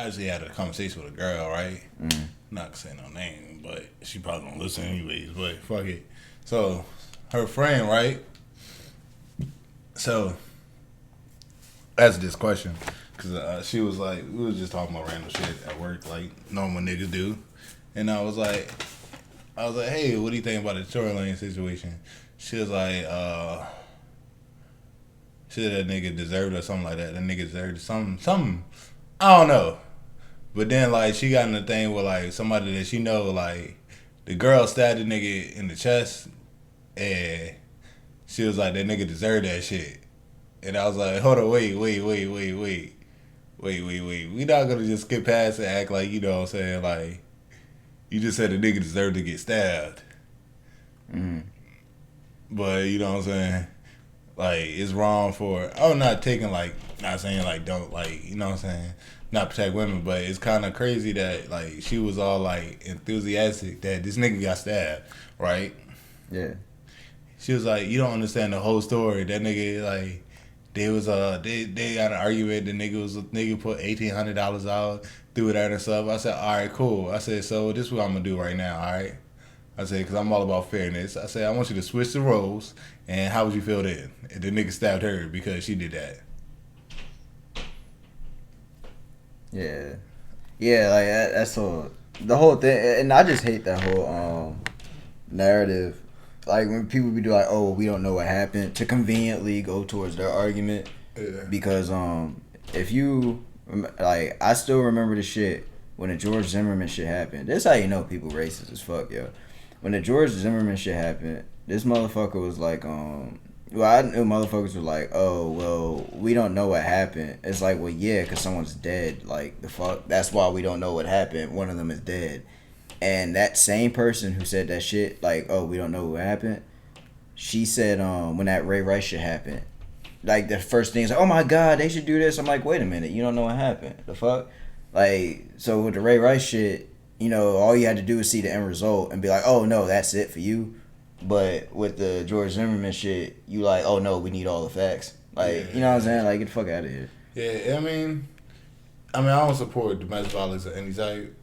I actually had a conversation with a girl, right? Not saying no name, but she probably don't listen anyways. But fuck it. So her friend, right? So ask this question because she was like, we was just talking about random shit at work, like normal niggas do, and I was like, hey, what do you think about the Tory Lane situation? She was like, shit, that nigga deserved or something like that. That nigga deserved something. I don't know. But then, like, she got in the thing with, like, somebody that she know, like, the girl stabbed the nigga in the chest, and she was like, that nigga deserved that shit. And I was like, hold on, wait. We not gonna just skip past and act like, you know what I'm saying, like, you just said the nigga deserved to get stabbed. But, you know what I'm saying? Like, it's wrong for, I'm not taking, like, not saying, like, don't, like, you know what I'm saying? Not protect women, but it's kind of crazy that, like, she was all, like, enthusiastic that this nigga got stabbed, right? Yeah. She was like, you don't understand the whole story. That nigga, like, they got an argument. The nigga put $1,800 out, threw it at herself. I said, all right, cool. I said, so this is what I'm gonna do right now, all right? I said, because I'm all about fairness. I said, I want you to switch the roles, and how would you feel then? If the nigga stabbed her because she did that. Yeah. Yeah, like, that's all. The whole thing, and I just hate that whole narrative. Like, when people be like, oh, we don't know what happened, to conveniently go towards their argument. Yeah. Because, if you, like, I still remember the shit when the George Zimmerman shit happened. This how you know people racist as fuck, yo. When the George Zimmerman shit happened, this motherfucker was like, well, I knew motherfuckers were like, oh, well, we don't know what happened. It's like, well, yeah, because someone's dead. Like, the fuck? That's why we don't know what happened. One of them is dead. And that same person who said that shit, like, oh, we don't know what happened, she said, when that Ray Rice shit happened, like, the first thing is like, oh my God, they should do this. I'm like, wait a minute, you don't know what happened. The fuck? Like, so with the Ray Rice shit, you know, all you had to do is see the end result and be like, oh no, that's it for you. But with the George Zimmerman shit, you like, oh no, we need all the facts. Like, yeah. You know what I'm saying? Like, get the fuck out of here. Yeah, I mean, I don't support domestic violence of any type.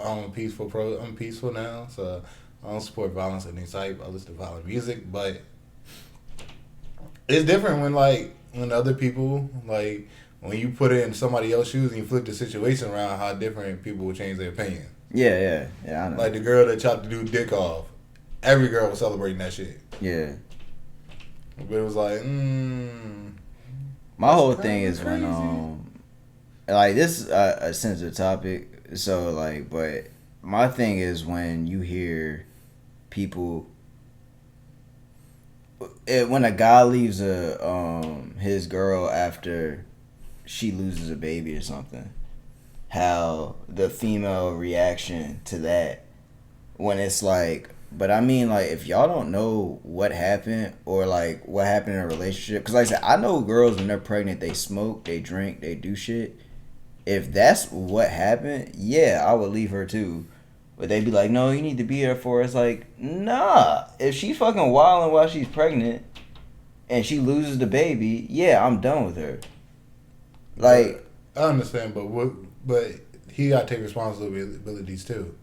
I'm peaceful now, so I don't support violence of any type. I listen to violent music, but it's different when other people, like, when you put it in somebody else's shoes and you flip the situation around, how different people will change their opinion. Yeah, I know. Like the girl that chopped the dude dick off. Every girl was celebrating that shit. Yeah. But it was like, my whole thing is when, like, this is a sensitive topic, so, like, but my thing is when you hear people, when a guy leaves his girl after she loses a baby or something, how the female reaction to that, when it's like, but I mean, like, if y'all don't know what happened or, like, what happened in a relationship, because, like I said, I know girls when they're pregnant, they smoke, they drink, they do shit. If that's what happened, yeah, I would leave her too. But they'd be like, no, you need to be there for her. It's like, nah. If she's fucking wilding while she's pregnant and she loses the baby, yeah, I'm done with her. Like, I understand, but he got to take responsibilities too.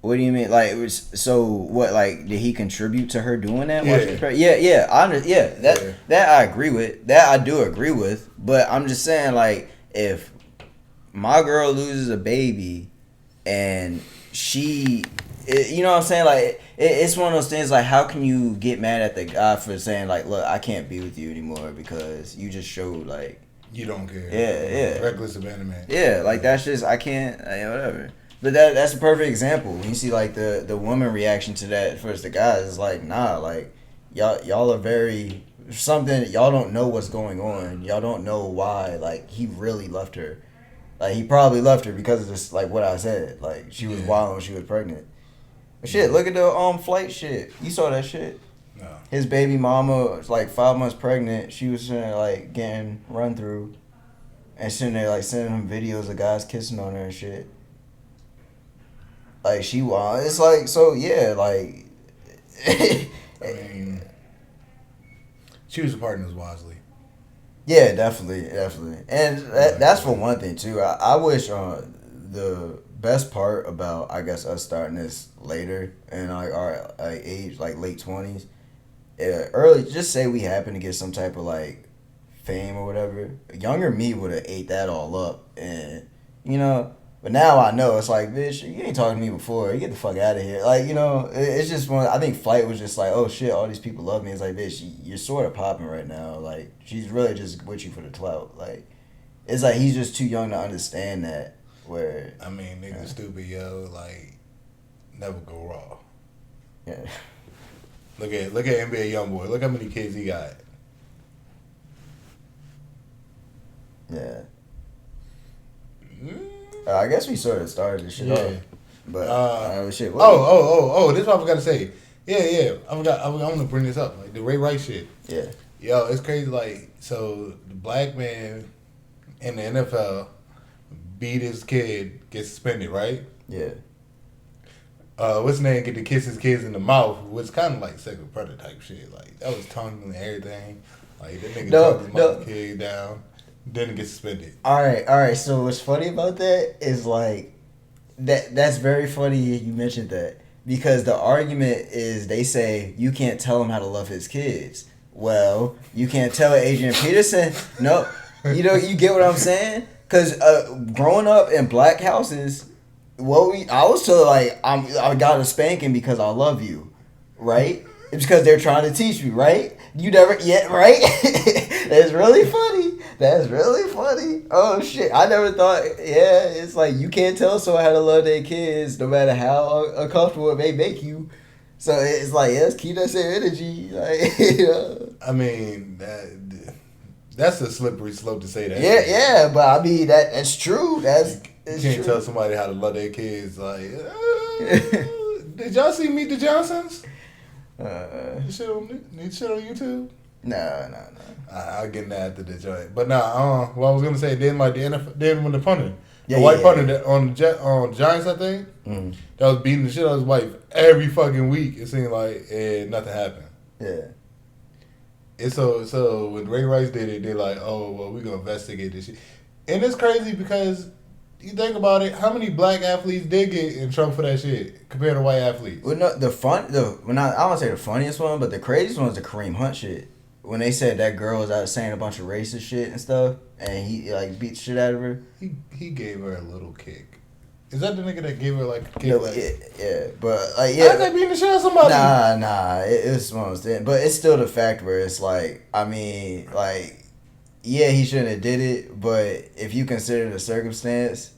What do you mean? Like, it was, so what? Like, did he contribute to her doing that? Yeah. That I agree with. That I do agree with. But I'm just saying, like, if my girl loses a baby and you know what I'm saying? Like, it's one of those things. Like, how can you get mad at the guy for saying, like, look, I can't be with you anymore because you just showed, like, you don't care. Yeah. Reckless abandonment. Yeah, like, that's just, I can't, whatever. But that's a perfect example. When you see, like, the woman reaction to that versus the guys, it's like, nah, like, y'all are very something. Y'all don't know what's going on. Y'all don't know why. Like, he really left her. Like, he probably left her because of this, like, what I said. Like, she was wild when she was pregnant. But shit, look at the flight shit. You saw that shit. No. His baby mama was like 5 months pregnant. She was sitting there, like, getting run through, and sitting there, like, sending him videos of guys kissing on her and shit. Like, she wild. It's like, so, yeah, like... I mean, choose your partners wisely. Yeah, definitely, and that's for one thing too. I wish the best part about I guess us starting this later and like our like age like late 20s, early. Just say we happen to get some type of like fame or whatever. Younger me would have ate that all up, and you know. But now I know it's like, bitch, you ain't talking to me before. You get the fuck out of here. Like, you know, it's just one. I think Flight was just like, oh shit, all these people love me. It's like, bitch, you're sort of popping right now. Like, she's really just with you for the clout. Like, it's like he's just too young to understand that. Where I mean, nigga, stupid, yo. Like, never go raw. Yeah. Look at NBA YoungBoy. Look how many kids he got. Yeah. I guess we sort of started this shit off. But shit. This is what I forgot to say. Yeah. I'm gonna bring this up. Like the Ray Rice shit. Yeah. Yo, it's crazy. Like, so the black man in the NFL beat his kid, get suspended, right? Yeah. What's his name? Get to kiss his kids in the mouth, which kind of like sexual predator type shit. Like that was tongue and everything. Like that nigga took his mother kid down. Didn't get suspended. All right. So what's funny about that is like that's very funny you mentioned that because the argument is they say you can't tell him how to love his kids. Well, you can't tell Adrian Peterson. No, you get what I'm saying? Because growing up in black houses, I was told like I got a spanking because I love you, right? It's because they're trying to teach me, right? You never yet, right? That's really funny. Oh shit! I never thought. Yeah, it's like you can't tell someone how to love their kids, no matter how uncomfortable it may make you. So it's like, let's keep that same energy. Like, you know. I mean that's a slippery slope to say that. Yeah, but I mean that's true. You can't tell somebody how to love their kids. Like, did y'all see Meet the Johnsons? Shit on YouTube? No. I'll get into that after the joint. But what I was gonna say, then like the NFL, then when the punter, punter on Giants, I think, that was beating the shit out of his wife every fucking week. It seemed like nothing happened. Yeah. And so when Ray Rice did it, they're like, oh well, we're gonna investigate this shit, and it's crazy because you think about it, how many black athletes did get in trouble for that shit compared to white athletes? Well, no, I don't want to say the funniest one, but the craziest one was the Kareem Hunt shit. When they said that girl was out saying a bunch of racist shit and stuff, and he like beat the shit out of her. He gave her a little kick. Is that the nigga that gave her like a kick? No, yeah, but like yeah. How's that beating the shit out of somebody? Nah, it was one of those things. But it's still the fact where it's like, I mean, like, yeah, he shouldn't have did it, but if you consider the circumstance,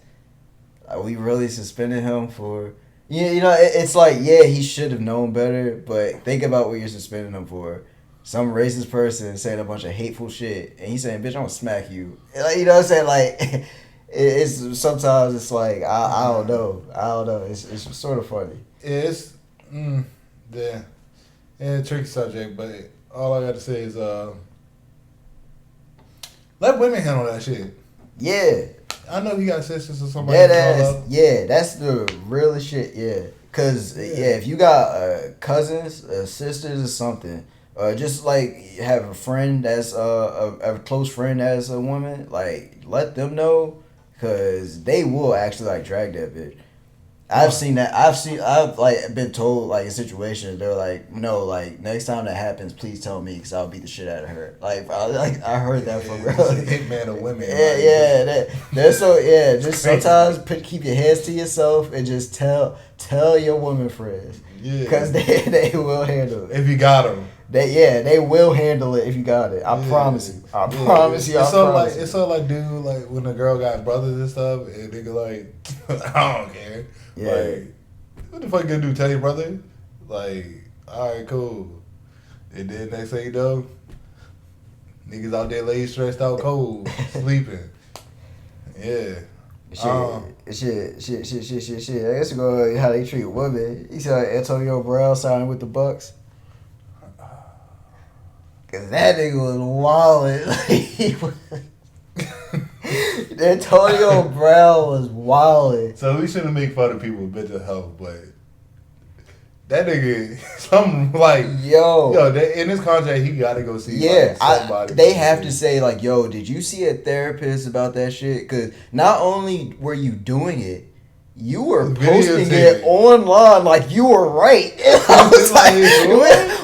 we really suspended him for. Yeah, you know, it's like, yeah, he should have known better, but think about what you're suspending him for. Some racist person saying a bunch of hateful shit, and he's saying, "Bitch, I'm gonna smack you." Like, you know what I'm saying? Like, it's sometimes it's like I don't know. It's sort of funny. It's tricky subject, but all I got to say is let women handle that shit. Yeah. I know you got sisters or somebody. That's the realest shit. Yeah, cause if you got cousins, sisters, or something. Just like have a friend that's a close friend as a woman, like let them know, cause they will actually like drag that bitch. Seen that. I've like been told like in situations they're like, no, like next time that happens, please tell me, cause I'll beat the shit out of her. I heard that from girls. Hitman of women. They're so Just sometimes keep your hands to yourself and just tell your woman friends. Yeah. Cause they will handle it if you got them. They will handle it if you got it. I promise you. I promise you. It's so like, dude, like when a girl got brothers and stuff, and nigga like, I don't care. Yeah. Like, what the fuck you gonna do? Tell your brother? Like, all right, cool. And then next thing you know, niggas out there laid stressed out cold, sleeping. Yeah. Shit. I guess go how they treat women. You saw AntonioBrown signing with the Bucks. Cause that nigga was wildin'. AntonioBrown was wildin'. So we shouldn't make fun of people with mental health, but That nigga, something like yo. In his contract, he gotta go see. Yeah, like, somebody. They have to say like, yo, did you see a therapist about that shit? Because not only were you doing it, you were posting it online like you were right. I was like,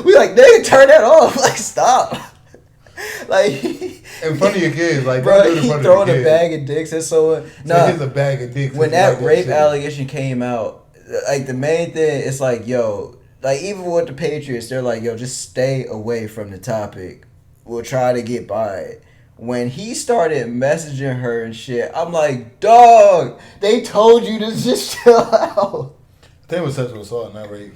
we like, nigga, turn that off. Like, stop. Like, in front of your kids, like, bro, he throwing a bag of dicks at someone. Nah, here's a bag of dicks. When that rape allegation came out, like, the main thing, it's like, yo, like, even with the Patriots, they're like, yo, just stay away from the topic. We'll try to get by it. When he started messaging her and shit, I'm like, dog, they told you to just chill out. I think it was sexual assault, not rape.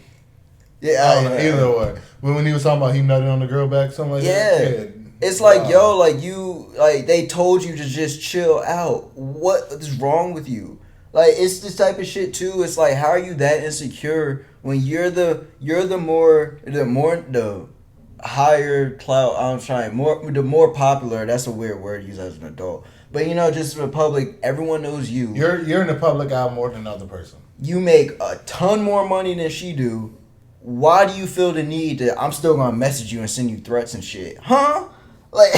Yeah, I don't know, either way. When he was talking about he nutted on the girl back, something like that. Yeah. It's like, yo, like, you, like, they told you to just chill out. What is wrong with you? Like, it's this type of shit too. It's like, how are you that insecure when you're the higher clout? The more popular. That's a weird word to use as an adult. But you know, just for the public, everyone knows you. You're in the public eye more than another person. You make a ton more money than she do. Why do you feel the need to? I'm still gonna message you and send you threats and shit, huh? Like,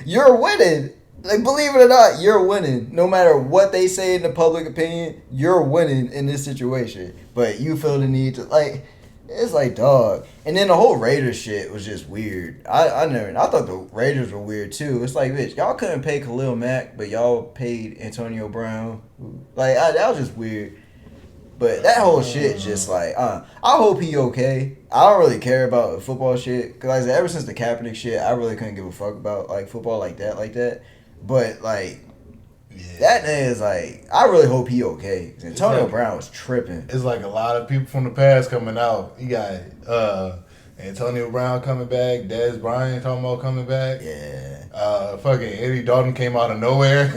you're winning. Like, believe it or not, you're winning. No matter what they say in the public opinion, you're winning in this situation. But you feel the need to, like, it's like, dog. And then the whole Raiders shit was just weird. I thought the Raiders were weird too. It's like, bitch, y'all couldn't pay Khalil Mack, but y'all paid AntonioBrown. Like, that was just weird. But that whole shit just like, I hope he okay. I don't really care about football shit. Because like I said, ever since the Kaepernick shit, I really couldn't give a fuck about like football like that. But like, that nigga is like, I really hope he okay. Antonio Brown was tripping. It's like a lot of people from the past coming out. You got Antonio Brown coming back, Dez Bryant talking about coming back. Yeah. Fucking Eddie Dalton came out of nowhere.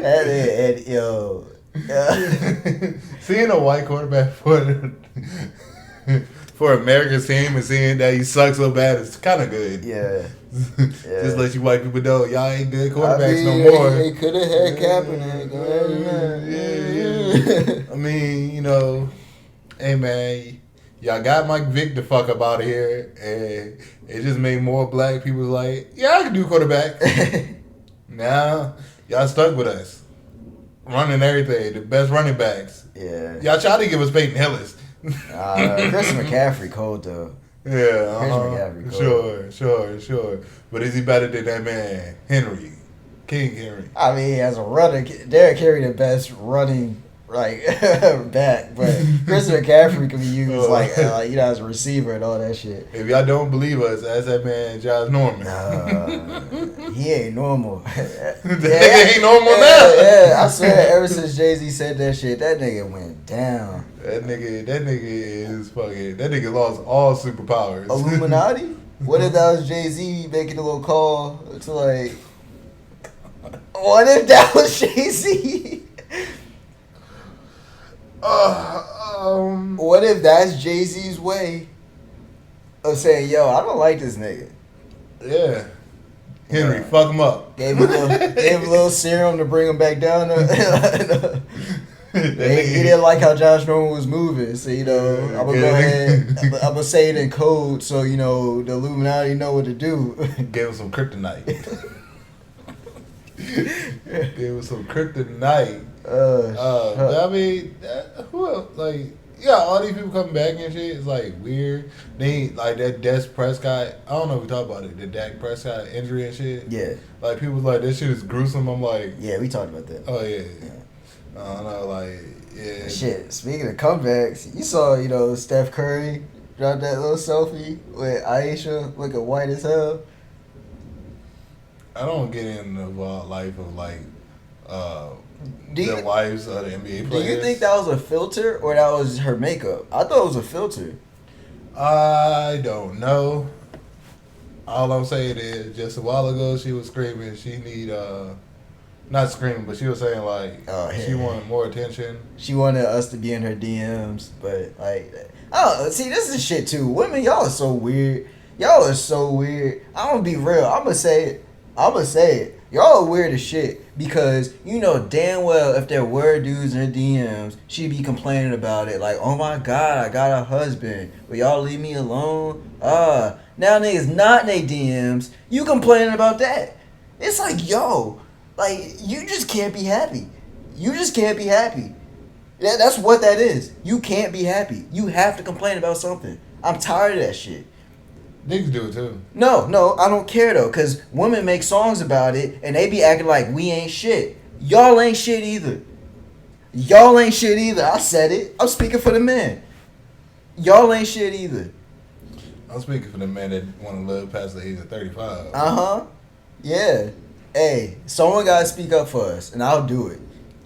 That is, yo. Seeing a white quarterback for America's team and seeing that he sucks so bad is kind of good. Yeah. Just let you white people know y'all ain't good quarterbacks no more. They could have had Kaepernick. Yeah. I mean, you know, hey man, y'all got Mike Vick the fuck up out of here, and it just made more black people like, yeah, I can do quarterback. Now y'all stuck with us, running everything, the best running backs. Yeah. Y'all tried to give us Peyton Hillis. Chris McCaffrey cold though. Yeah, Chris McCaffrey cold. Sure. But is he better than that man, King Henry? I mean, as a runner, Derrick Henry the best running like back, but Chris McCaffrey can be used like you know, as a receiver and all that shit. If y'all don't believe us, ask that man JoshNorman. He ain't normal. That nigga ain't normal now. Yeah, I swear, ever since JayZ said that shit, that nigga went down. That nigga is fucking. That nigga lost all superpowers. Illuminati? What if that was JayZ making a little call to like? What if that was JayZ? What if that's JayZ's way of saying, yo, I don't like this nigga? Yeah. Henry, fuck him up. Gave him a little serum to bring him back down. He didn't like how JoshNorman was moving. So, you know, I'm going to go ahead. I'm going to say it in code so, you know, the Illuminati know what to do. Gave him some kryptonite. But I mean, who else? Like, yeah, all these people coming back and shit is like weird. They like that Dak Prescott. I don't know if we talk about it. The Dak Prescott injury and shit. Yeah. Like people was like, this shit is gruesome. I'm like, yeah, we talked about that. Oh yeah. I don't know, like, yeah. Shit. Speaking of comebacks, you saw, you know, Steph Curry drop that little selfie with Ayesha looking white as hell. I don't get in the life of like the wives of the NBA players. Do you think that was a filter or that was her makeup? I thought it was a filter. I don't know. All I'm saying is, just a while ago she was screaming she need not screaming, but she was saying like she wanted more attention. She wanted us to be in her DMs, but like, oh, see, this is shit too. Women, y'all are so weird. I'm gonna be real. I'm gonna say it. Y'all weird as shit because you know damn well if there were dudes in her DMs, she'd be complaining about it like, oh my god, I got a husband. Will y'all leave me alone? Now niggas not in they DMs, you complaining about that. It's like, yo, like, you just can't be happy. You just can't be happy. That's what that is. You can't be happy. You have to complain about something. I'm tired of that shit. Niggas do it too. No, I don't care though, cause women make songs about it and they be acting like we ain't shit. Y'all ain't shit either. Y'all ain't shit either. I said it. I'm speaking for the men. Y'all ain't shit either. I'm speaking for the men that want to live past the age of 35. Yeah. Hey, someone gotta speak up for us, and I'll do it.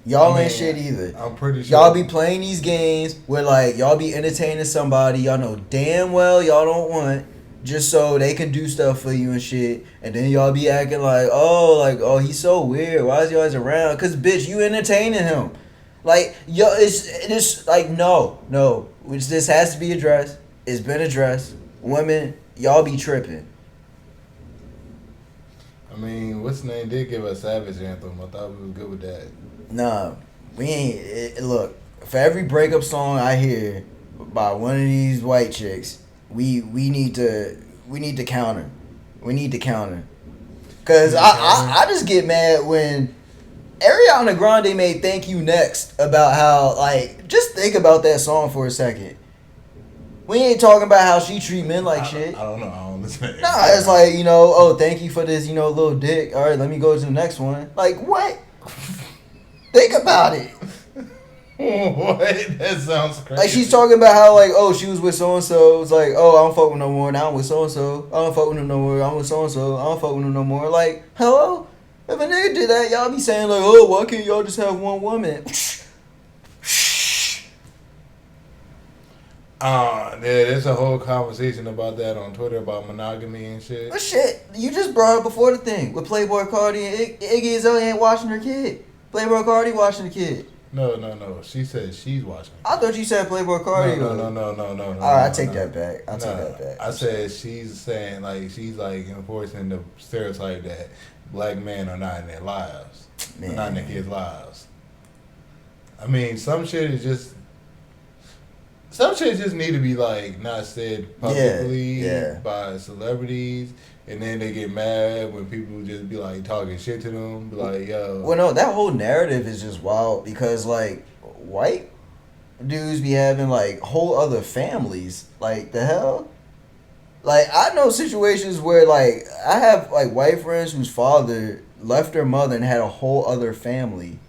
Y'all ain't shit either. I'm pretty sure. Y'all be playing these games where like y'all be entertaining somebody y'all know damn well y'all don't want, just so they can do stuff for you and shit, and then y'all be acting like, oh, he's so weird. Why is he always around? Cause bitch, you entertaining him. Like, yo, it's like no. Which this has to be addressed. It's been addressed. Women, y'all be tripping. I mean, what's the name did give us Savage Anthem. I thought we was good with that. Nah, we ain't. Look, for every breakup song I hear by one of these white chicks, we need to counter. We need to counter. Cause I just get mad when Ariana Grande made "Thank You Next" about how, like, just think about that song for a second. We ain't talking about how she treat men like shit. I don't know. I don't listen to it. Nah, it's like, oh, thank you for this, little dick. All right, let me go to the next one. Like, what? Think about it. What? That sounds crazy. Like, she's talking about how, like, oh, she was with so-and-so. It's like, oh, I don't fuck with no more. Now I'm with so-and-so. I don't fuck with him no more. I'm with so-and-so. I don't fuck with him no more. Like, hello? If a nigga did that, y'all be saying, like, oh, why can't y'all just have one woman? Yeah, there's a whole conversation about that on Twitter about monogamy and shit. But shit, you just brought up before the thing with PlayboiCarti and IggyAzalea ain't watching her kid. PlayboiCarti watching the kid. No. She said she's watching. I thought you said PlayboiCarti. No. All right, I take that back. Take that back. I said she's saying, like, she's like enforcing the stereotype that black men are not in their lives, not in their kids' lives. I mean, some shit just need to be like not said publicly by celebrities, and then they get mad when people just be like talking shit to them, be like, yo. Well, no, that whole narrative is just wild because like white dudes be having like whole other families. Like the hell? Like I know situations where like I have like white friends whose father left their mother and had a whole other family.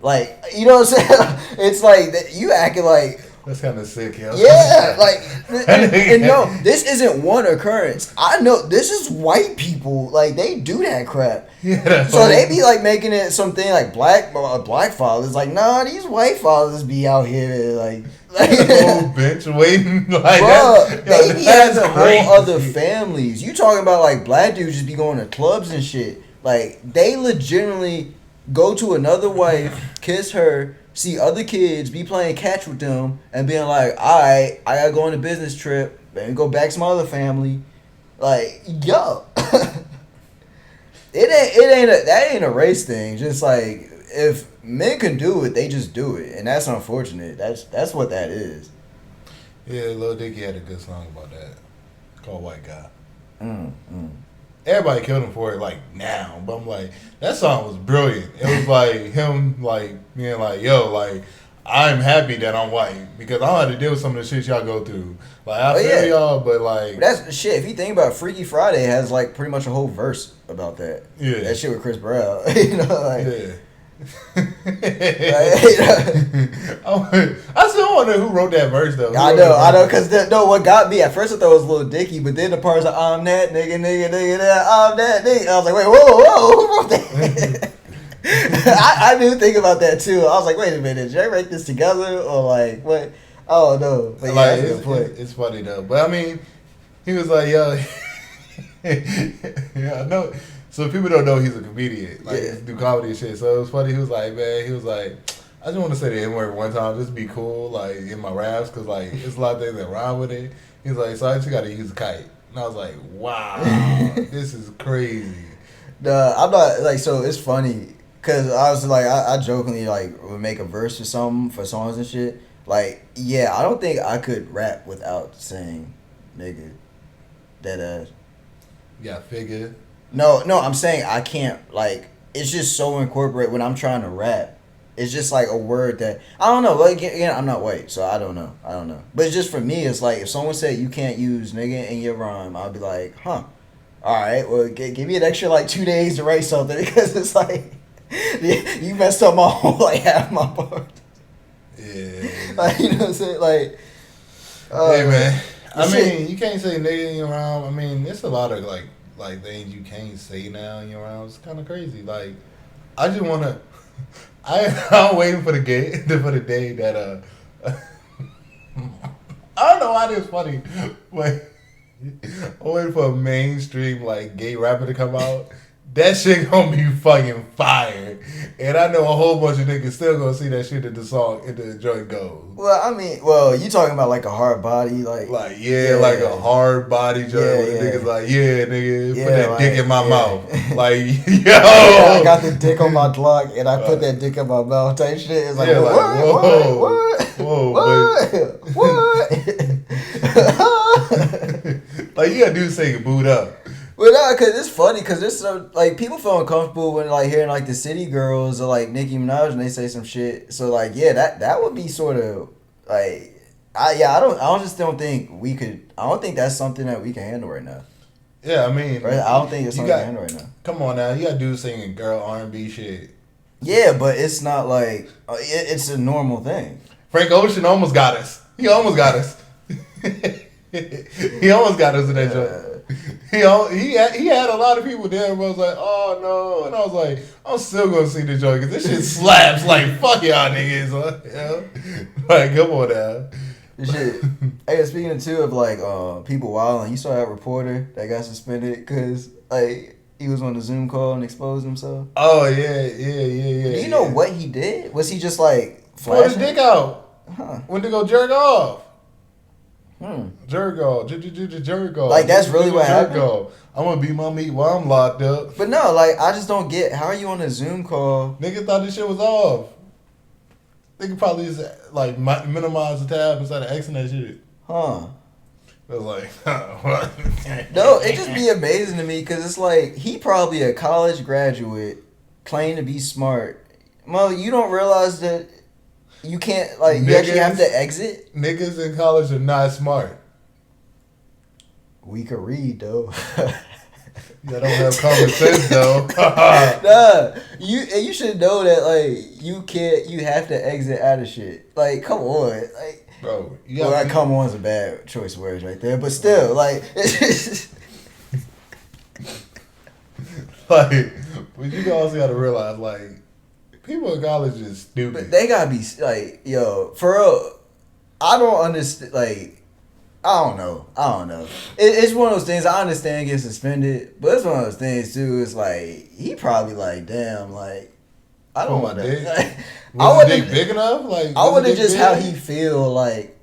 Like, you know what I'm saying? It's like you acting like. That's kind of sick, yo. Yeah, like, and no, this isn't one occurrence. I know this is white people. Like, they do that crap. Yeah, so they be like making it something like black fathers. Like, nah, these white fathers be out here like whole bench waiting. Like, bruh, they be having whole other families. You talking about like black dudes just be going to clubs and shit. Like, they legitimately go to another wife, kiss her, see other kids, be playing catch with them, and being like, alright, I gotta go on a business trip, and go back to my other family. Like, yo. That ain't a race thing. Just like, if men can do it, they just do it. And that's unfortunate. That's what that is. Yeah, LilDicky had a good song about that. Called White Guy. Everybody killed him for it, like, now. But I'm like, that song was brilliant. It was like him, like, being like, yo, like, I'm happy that I'm white because I don't have to deal with some of the shit y'all go through. Like, I feel y'all, but like. That's the shit. If you think about it, Freaky Friday has, like, pretty much a whole verse about that. Yeah. That shit with Chris Brown. You know, like. Yeah. I still wonder who wrote that verse though. I know, because what got me at first I thought it was LilDicky, but then the part's like, I'm that nigga, I'm that nigga. I was like, wait, whoa, who wrote that? I do think about that too. I was like, wait a minute, did I write this together or like what? Oh no, but like it's funny though. But I mean, he was like, yo, yeah, I know. So people don't know he's a comedian, like do comedy and shit. So it was funny. He was like, I just want to say the N-word one time, just be cool, like in my raps, cause like it's a lot of things that rhyme with it. He's like, so I just got to use a kite, and I was like, wow, this is crazy. I'm not like, so it's funny because I was like, I jokingly like would make a verse or something for songs and shit. Like, yeah, I don't think I could rap without saying nigga. That Yeah, figure. No, I'm saying I can't, like, it's just so incorporated when I'm trying to rap. It's just like a word that I don't know. Like, again, I'm not white, so I don't know. But it's just for me, it's like if someone said you can't use nigga in your rhyme, I'll be like, huh. All right, well, give me an extra like 2 days to write something because it's like you messed up my whole like half my part. Yeah. Like, you know what I'm saying? Like, hey man, I mean, you can't say nigga in your rhyme. I mean, it's a lot of like things you can't say now in your rhyme. It's kind of crazy. Like, I just wanna. I'm waiting for the day that I don't know why this is funny, but I'm waiting for a mainstream like gay rapper to come out. That shit gonna be fucking fire, and I know a whole bunch of niggas still gonna see that shit in the song and the joint goes. Well, I mean, you talking about like a hard body, like like a hard body joint where the niggas like, nigga, put that dick in my mouth, like yo, I got the dick on my Glock and I put that dick in my mouth type shit. It's like, what? Like you gotta do say boot up. Well, no, cause it's funny, cause there's some like people feel uncomfortable when like hearing like the City Girls or like Nicki Minaj and they say some shit. So like, yeah, that would be sort of like, I don't think that's something that we can handle right now. Yeah, I mean, right? I don't think it's something we can handle right now. Come on now, you got dudes singing girl R&B shit. Yeah, but it's not like it's a normal thing. Frank Ocean almost got us. He almost got us. He almost got us in that joint. He had a lot of people there, but I was like, oh no, and I was like, I'm still gonna see the joint because this shit slaps. Like fuck y'all niggas, like come on now. Shit. Hey, speaking too of like people wilding, you saw that reporter that got suspended because like he was on the Zoom call and exposed himself. Oh yeah. Do you know what he did? Was he just like pulled his dick out? Huh. Went to go jerk off. Jerk off. Like that's really what happened. I'm gonna beat my meat while I'm locked up. But no, like I just don't get how are you on a Zoom call? Nigga thought this shit was off. Nigga probably just like minimize the tab instead of Xing that shit. Huh. I was like, what? No, it just be amazing to me because it's like he probably a college graduate, claimed to be smart. Mother, you don't realize that. You can't, like, you actually have to exit? Niggas in college are not smart. We could read, though. Y'all don't have common sense, though. Nah, you should know that, like, you have to exit out of shit. Like, come on. Like, bro, come on is a bad choice of words right there, but still, like, like, but you also gotta realize, like, people in college is stupid. But they gotta be like, yo, for real. I don't understand. Like, I don't know. It's one of those things. I understand getting suspended, but it's one of those things too. It's like he probably like, damn, like I don't want to. Like, was his dick big enough? Like, I wonder just how he feel. Like,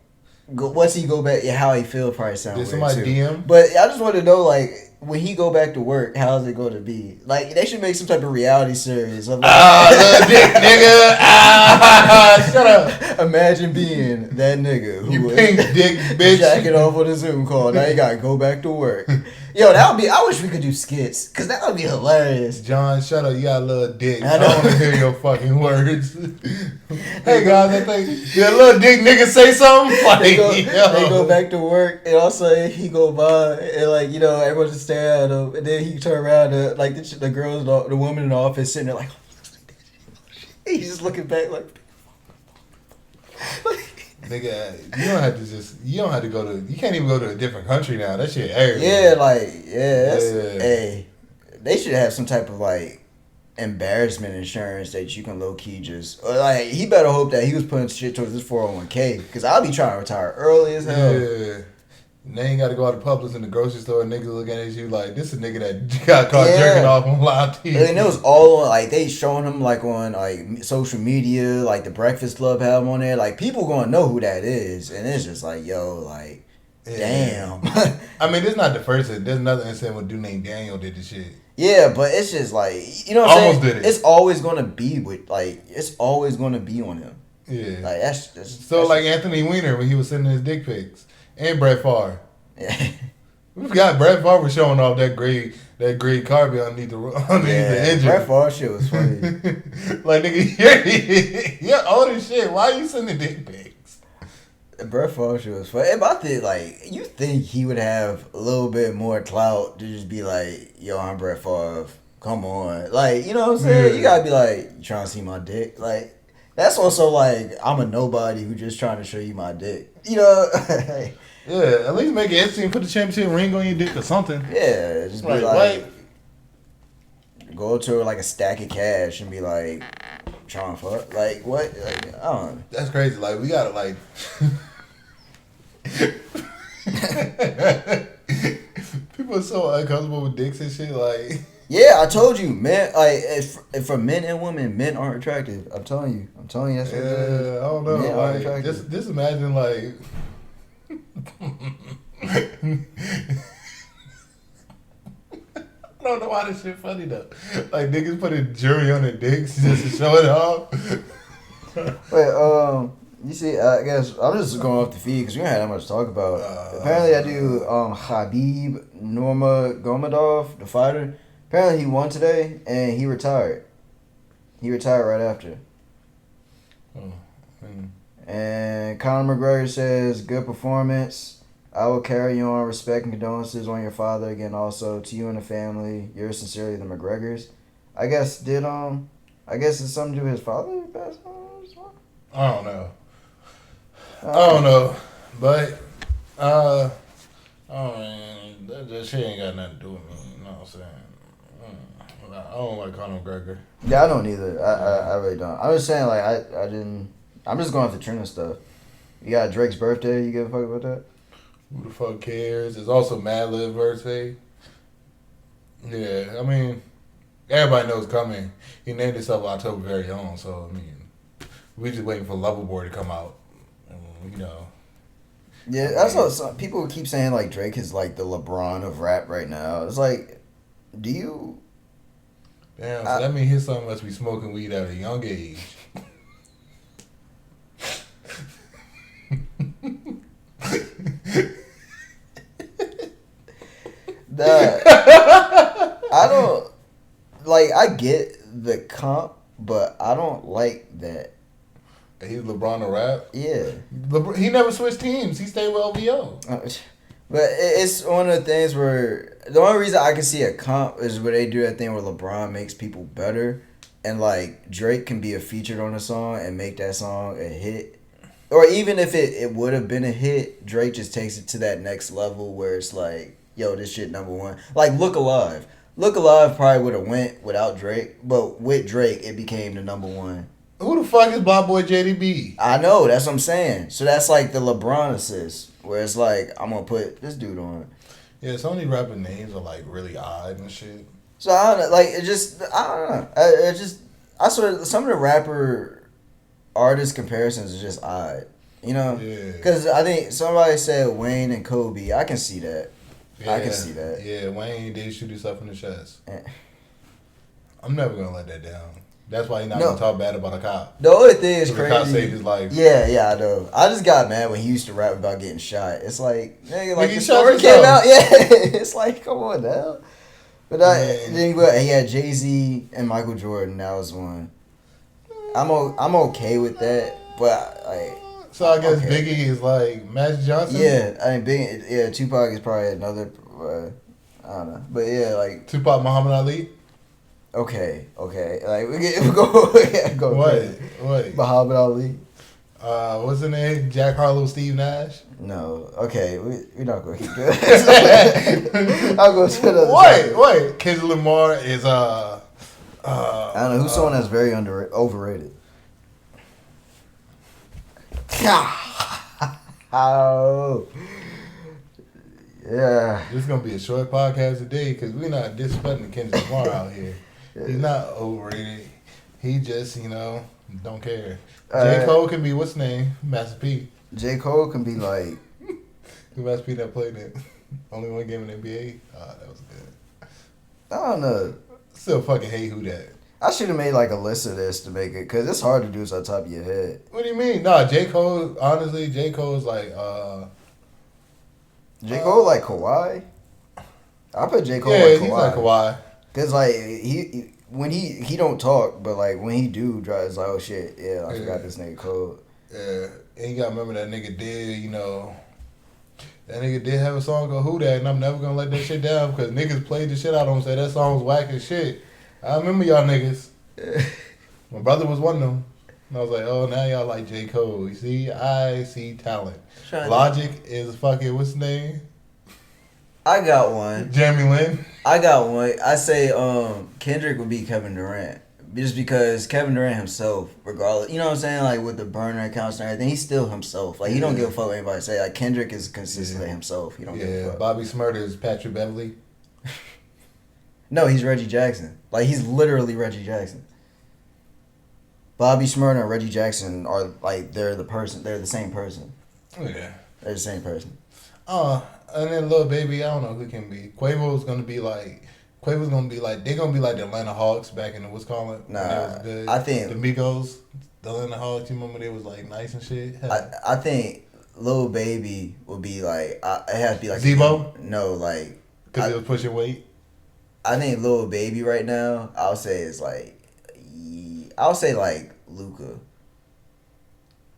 once he go back, how he feel probably sound weird somebody too. DM? But I just want to know, like, when he go back to work, how's it going to be? Like, they should make some type of reality series. Of like, little dick nigga. Shut up. Imagine being that nigga who you pink dick bitch jacking off on a Zoom call. Now you gotta go back to work. Yo, that would be. I wish we could do skits because that would be hilarious. John, shut up. You got a little dick. I don't want to hear your fucking words. Hey guys, I think your little dick nigga say something. Like, they go back to work and also he go by and like everyone just stare at him and then he turn around and like the girls, the woman in the office sitting there like he's just looking back like. Nigga, you don't have to go to, you can't even go to a different country now. That shit airs. Hey, they should have some type of like embarrassment insurance that you can low key just, like, he better hope that he was putting shit towards his 401k because I'll be trying to retire early as hell. Yeah. And they ain't got to go out to Publix in the grocery store and niggas looking at you like, this is a nigga that got caught jerking off on live TV. And it was all like, they showing him like on like social media, like the Breakfast Club have him on there. Like people gonna know who that is. And it's just like, yo, like, damn. I mean, this is not the first, there's another incident when a dude named Daniel did the shit. Yeah, but it's just like, you know what I'm Almost saying? did it. It's always gonna be with like it's always gonna be on him. Yeah. Like that's so that's like Anthony Weiner when he was sending his dick pics, and Brett Favre. We forgot Brett Favre was showing off that great carpet underneath the engine. Brett Favre shit was funny. Like nigga, you're old as shit. Why are you sending dick pics? Brett Favre shit was funny. About the like, you think he would have a little bit more clout to just be like, yo, I'm Brett Favre. Come on, like, you know what I'm saying? Yeah. You gotta be like, you trying to see my dick? Like, that's also like, I'm a nobody who just trying to show you my dick. You know? Yeah, at least make it interesting. Put the championship ring on your dick or something. Yeah, just be like go to like a stack of cash and be like, trying to fuck. Like, what? Like, I don't know. That's crazy. Like, we gotta like. People are so uncomfortable with dicks and shit. Like, yeah, I told you, man. Like, if for men and women, men aren't attractive. I'm telling you. That's what it is. I don't know. Men aren't Like, attractive. just imagine like. I don't know why this shit funny though. Like niggas put a jury on their dicks just to show it off. Wait, you see, I guess I'm just going off the feed because we don't have that much to talk about. Apparently, I do. Habib Nurmagomedov, the fighter. Apparently, he won today and he retired. He retired right after. And Conor McGregor says, "Good performance. I will carry on. Respect and condolences on your father again. Also to you and the family. Yours sincerely, the McGregors." I guess did I guess it's something to do with his father passed on as well? I don't know. I don't know, but oh man, that shit ain't got nothing to do with me. You know what I'm saying? I don't like Conor McGregor. Yeah, I don't either. I really don't. I'm just saying, like, I didn't. I'm just going off the trend and stuff. You got Drake's birthday. You give a fuck about that? Who the fuck cares? It's also Madlib's birthday. Yeah, I mean, everybody knows coming. He named himself October very own, so I mean, we just waiting for Loverboy to come out. You know. Yeah, that's what some people keep saying. Like Drake is like the LeBron of rap right now. It's like, do you? Damn, so that means his son must be smoking weed at a young age. I don't like. I get the comp, but I don't like that. He's LeBron of rap. Yeah, He never switched teams. He stayed with OVO. But it's one of the things where the only reason I can see a comp is where they do that thing where LeBron makes people better, and like Drake can be featured on a song and make that song a hit. Or even if it would have been a hit, Drake just takes it to that next level where it's like, yo, this shit number one. Like Look Alive. Look Alive probably would have went without Drake, but with Drake, it became the number one. Who the fuck is Block Boy JDB? I know, that's what I'm saying. So that's like the LeBron assist, where it's like, I'm going to put this dude on. Yeah, some of these rapper names are like really odd and shit. So I don't know, like, I don't know. I sort of, some of the rapper artist comparisons are just odd, you know? Yeah. Because I think somebody said Wayne and Kobe. I can see that. Yeah, I can see that. Yeah, Wayne did shoot himself in the chest. Eh. I'm never gonna let that down. That's why he's not gonna talk bad about a cop. The only thing is So crazy. the cop saved his life. Yeah, I know. I just got mad when he used to rap about getting shot. It's like, nigga, like Nigga, the shot story yourself. came out. Yeah, it's like, come on now. But then he had JayZ and Michael Jordan. That was one. I'm okay with that, but like. So I guess Biggie is like Magic Johnson. Yeah, I mean, Biggie. Tupac is probably another. I don't know, but yeah, like Tupac, Muhammad Ali. Okay, like we go. What? Muhammad Ali. What's the name? Jack Harlow, Steve Nash. No, okay, we're not gonna keep doing this. I'll go to another. Wait. Kendrick Lamar is I don't know who's someone that's very overrated. Oh. Yeah. This is gonna be a short podcast today because we're not disrespecting Kendrick Lamar out here. He's not overrated. He just, don't care. J. Cole can be what's his name? Master P. J. Cole can be like Who Master P that played it? Only one game in the NBA. That was good. I don't know. Still fucking hate who that. I should have made like a list of this to make it, because it's hard to do this on top of your head. What do you mean? Nah, J. Cole, honestly, J. Cole's like, J. Cole like Kawhi? I put J. Cole yeah, like Kawhi. he's like Kawhi. Because like, when he don't talk, but like when he do, it's like, oh shit, yeah, I forgot this nigga Cole. Yeah, and you gotta remember that nigga did, you know, that nigga did have a song called Who That, and I'm never gonna let that shit down because niggas played the shit out of him, say that song was whack as shit. I remember y'all niggas. My brother was one of them. And I was like, oh, now y'all like J. Cole. You see, I see talent. Logic is fucking, what's his name? I got one. Jeremy Lin. I got one. I say Kendrick would be Kevin Durant. Just because Kevin Durant himself, regardless, you know what I'm saying? Like with the burner accounts and everything, he's still himself. Like he don't give a fuck what anybody say. Like Kendrick is consistently himself. He don't give a fuck. Bobby Smurda is Patrick Beverly. No, he's Reggie Jackson. Like he's literally Reggie Jackson. Bobby Smurda and Reggie Jackson are like they're the same person. Yeah. They're the same person. And then Lil Baby, I don't know who can be. Quavo's gonna be like they're gonna be like the Atlanta Hawks back in the what's called it. Nah, good. I think the Migos, the Atlanta Hawks. You remember they was like nice and shit. I think Lil Baby would be like it has to be like Zebo. No, like because he was pushing weight. I think Lil Baby right now, I'll say like Luca.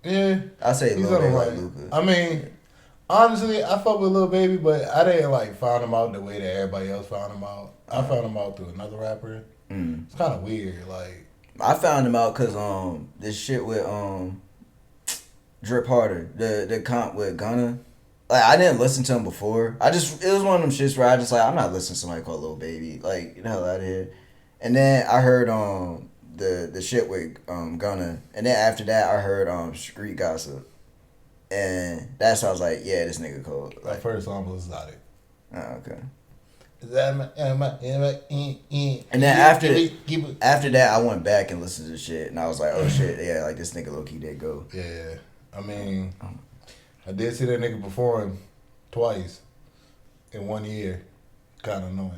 Yeah, I'll say he's Lil on the Baby right. like Luca. I mean, honestly, I fuck with Lil Baby, but I didn't like find him out the way that everybody else found him out. I found him out through another rapper. It's kind of weird. Like I found him out because this shit with Drip Harder, the comp with Gunna. Like I didn't listen to him before. It was one of them shits where I just like I'm not listening to somebody called Lil Baby. Like get the hell out of here. And then I heard the shit with Gunna, and then after that I heard Street Gossip, and that's how I was like, yeah, this nigga cold. Like, my first song was Exotic. Oh, okay. And then after that, I went back and listened to the shit, and I was like, oh shit, yeah, like this nigga low key did go. Yeah, I mean, I did see that nigga perform twice in 1 year. Kind of annoying.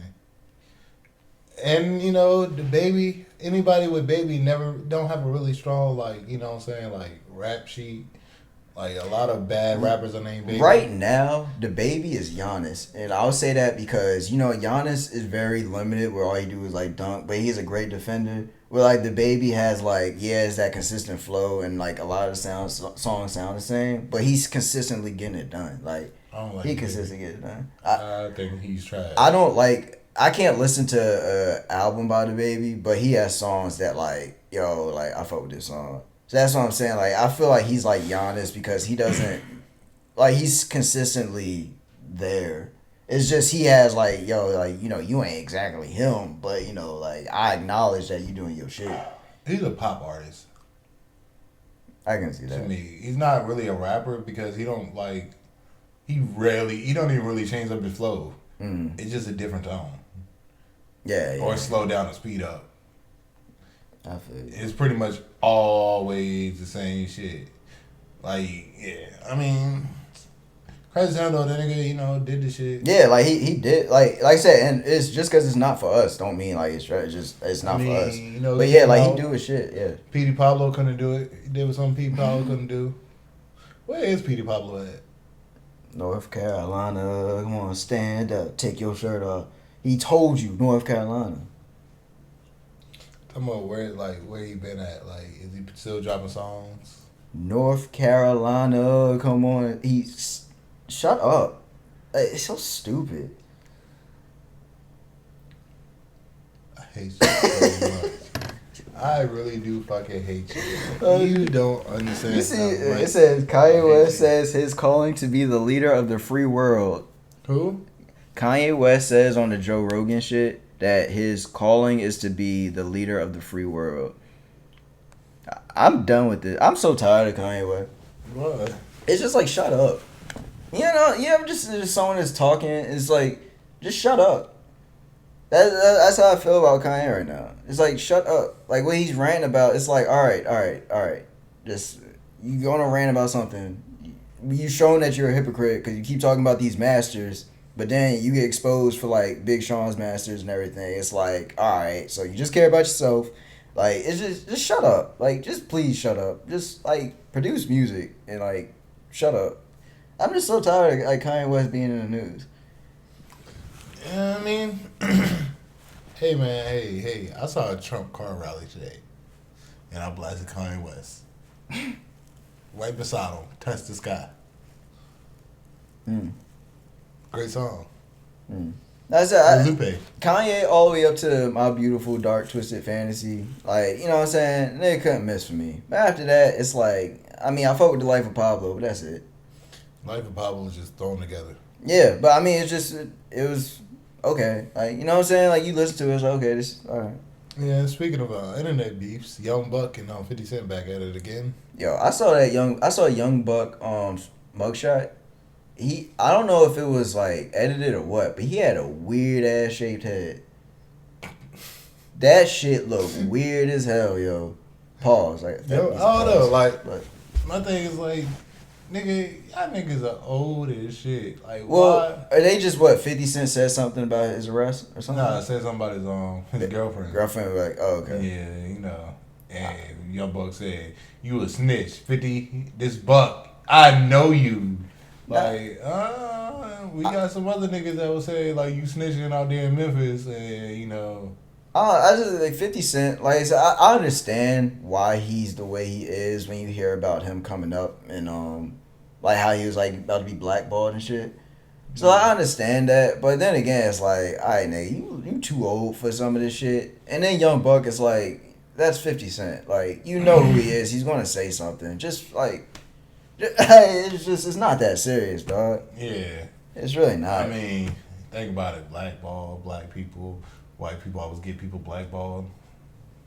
And you know, the Baby, anybody with Baby don't have a really strong like, you know what I'm saying, like rap sheet. Like a lot of bad rappers are named Baby. Right now, the Baby is Giannis, and I'll say that because you know Giannis is very limited, where all he do is like dunk, but he's a great defender. Where like the Baby has like it's that consistent flow, and like a lot of the songs sound the same, but he's consistently getting it done. Like he consistently getting it done. I think he's trash. I can't listen to an album by the Baby, but he has songs that like I fuck with this song. So that's what I'm saying. Like, I feel like he's like Giannis because he doesn't, like, he's consistently there. It's just he has like, you ain't exactly him, but like I acknowledge that you doing your shit. He's a pop artist. I can see that. To me, he's not really a rapper because he don't even really change up his flow. It's just a different tone. Yeah. Or slow down and speed up. I feel you. It's pretty much always the same shit. Like, yeah, I mean, crazy sound though, that nigga, did the shit. Yeah, like he did, like I said, and it's just because it's not for us, don't mean like it's not for us. But yeah, like he do his shit. Yeah. Petey Pablo couldn't do it. He did what some Petey Pablo couldn't do. Where is Petey Pablo at? North Carolina, come on, stand up, take your shirt off. He told you, North Carolina. Talking about where he been at? Like, is he still dropping songs? North Carolina, come on. Shut up. It's so stupid. I hate you so much. I really do fucking hate you. You don't understand. You see, it says KanyeWest says his calling to be the leader of the free world. Who? KanyeWest says on the Joe Rogan shit that his calling is to be the leader of the free world. I'm done with it. I'm so tired of Kanye West. What? It's just like, shut up. I'm just someone that's talking. It's like, just shut up. That's how I feel about Kanye right now. It's like, shut up. Like, what he's ranting about, it's like, all right. Just, you gonna rant about something. You showing that you're a hypocrite because you keep talking about these masters But then you get exposed for like Big Sean's masters and everything. It's like, all right, so you just care about yourself. Like, it's just shut up. Like, just please shut up. Just like produce music and like shut up. I'm just so tired of like KanyeWest being in the news. Yeah, I mean, hey man, hey, I saw a Trump car rally today, and I blasted KanyeWest. Right beside him, touch the sky. Great song. That's Lupe. Kanye all the way up to My Beautiful Dark Twisted Fantasy. Like, you know what I'm saying? They couldn't miss for me. But after that, it's like, I mean, I fuck with The Life of Pablo, but that's it. Life of Pablo was just thrown together. Yeah, but I mean, it's just, it was okay. Like, you know what I'm saying? Like, you listen to it, it's like, okay, this, alright. Yeah, speaking of internet beefs, YoungBuck and 50 Cent back at it again. Yo, I saw YoungBuck mugshot. I don't know if it was like edited or what, but he had a weird ass shaped head. That shit looked weird as hell, yo. Pause. Like, yo, I don't know. Like, but my thing is like, nigga, y'all niggas are old as shit. Like, well, why? Are they just what? 50 Cent said something about his arrest or something? Nah, said something about his girlfriend. Girlfriend, like, oh, okay. Yeah, you know. And Young Buck said, "You a snitch, 50. This Buck, I know you." Like, we got some other niggas that will say like you snitching out there in Memphis, and you know. I just like 50 Cent. Like I said, I understand why he's the way he is when you hear about him coming up and like how he was like about to be blackballed and shit. So I understand that, but then again, it's like, alright, nigga, you too old for some of this shit. And then Young Buck is like, that's 50 Cent. Like, you know who he is. He's gonna say something. Just like, it's not that serious, dog. Yeah, it's really not. I mean, think about it. Blackball, black people. White people always get people blackballed.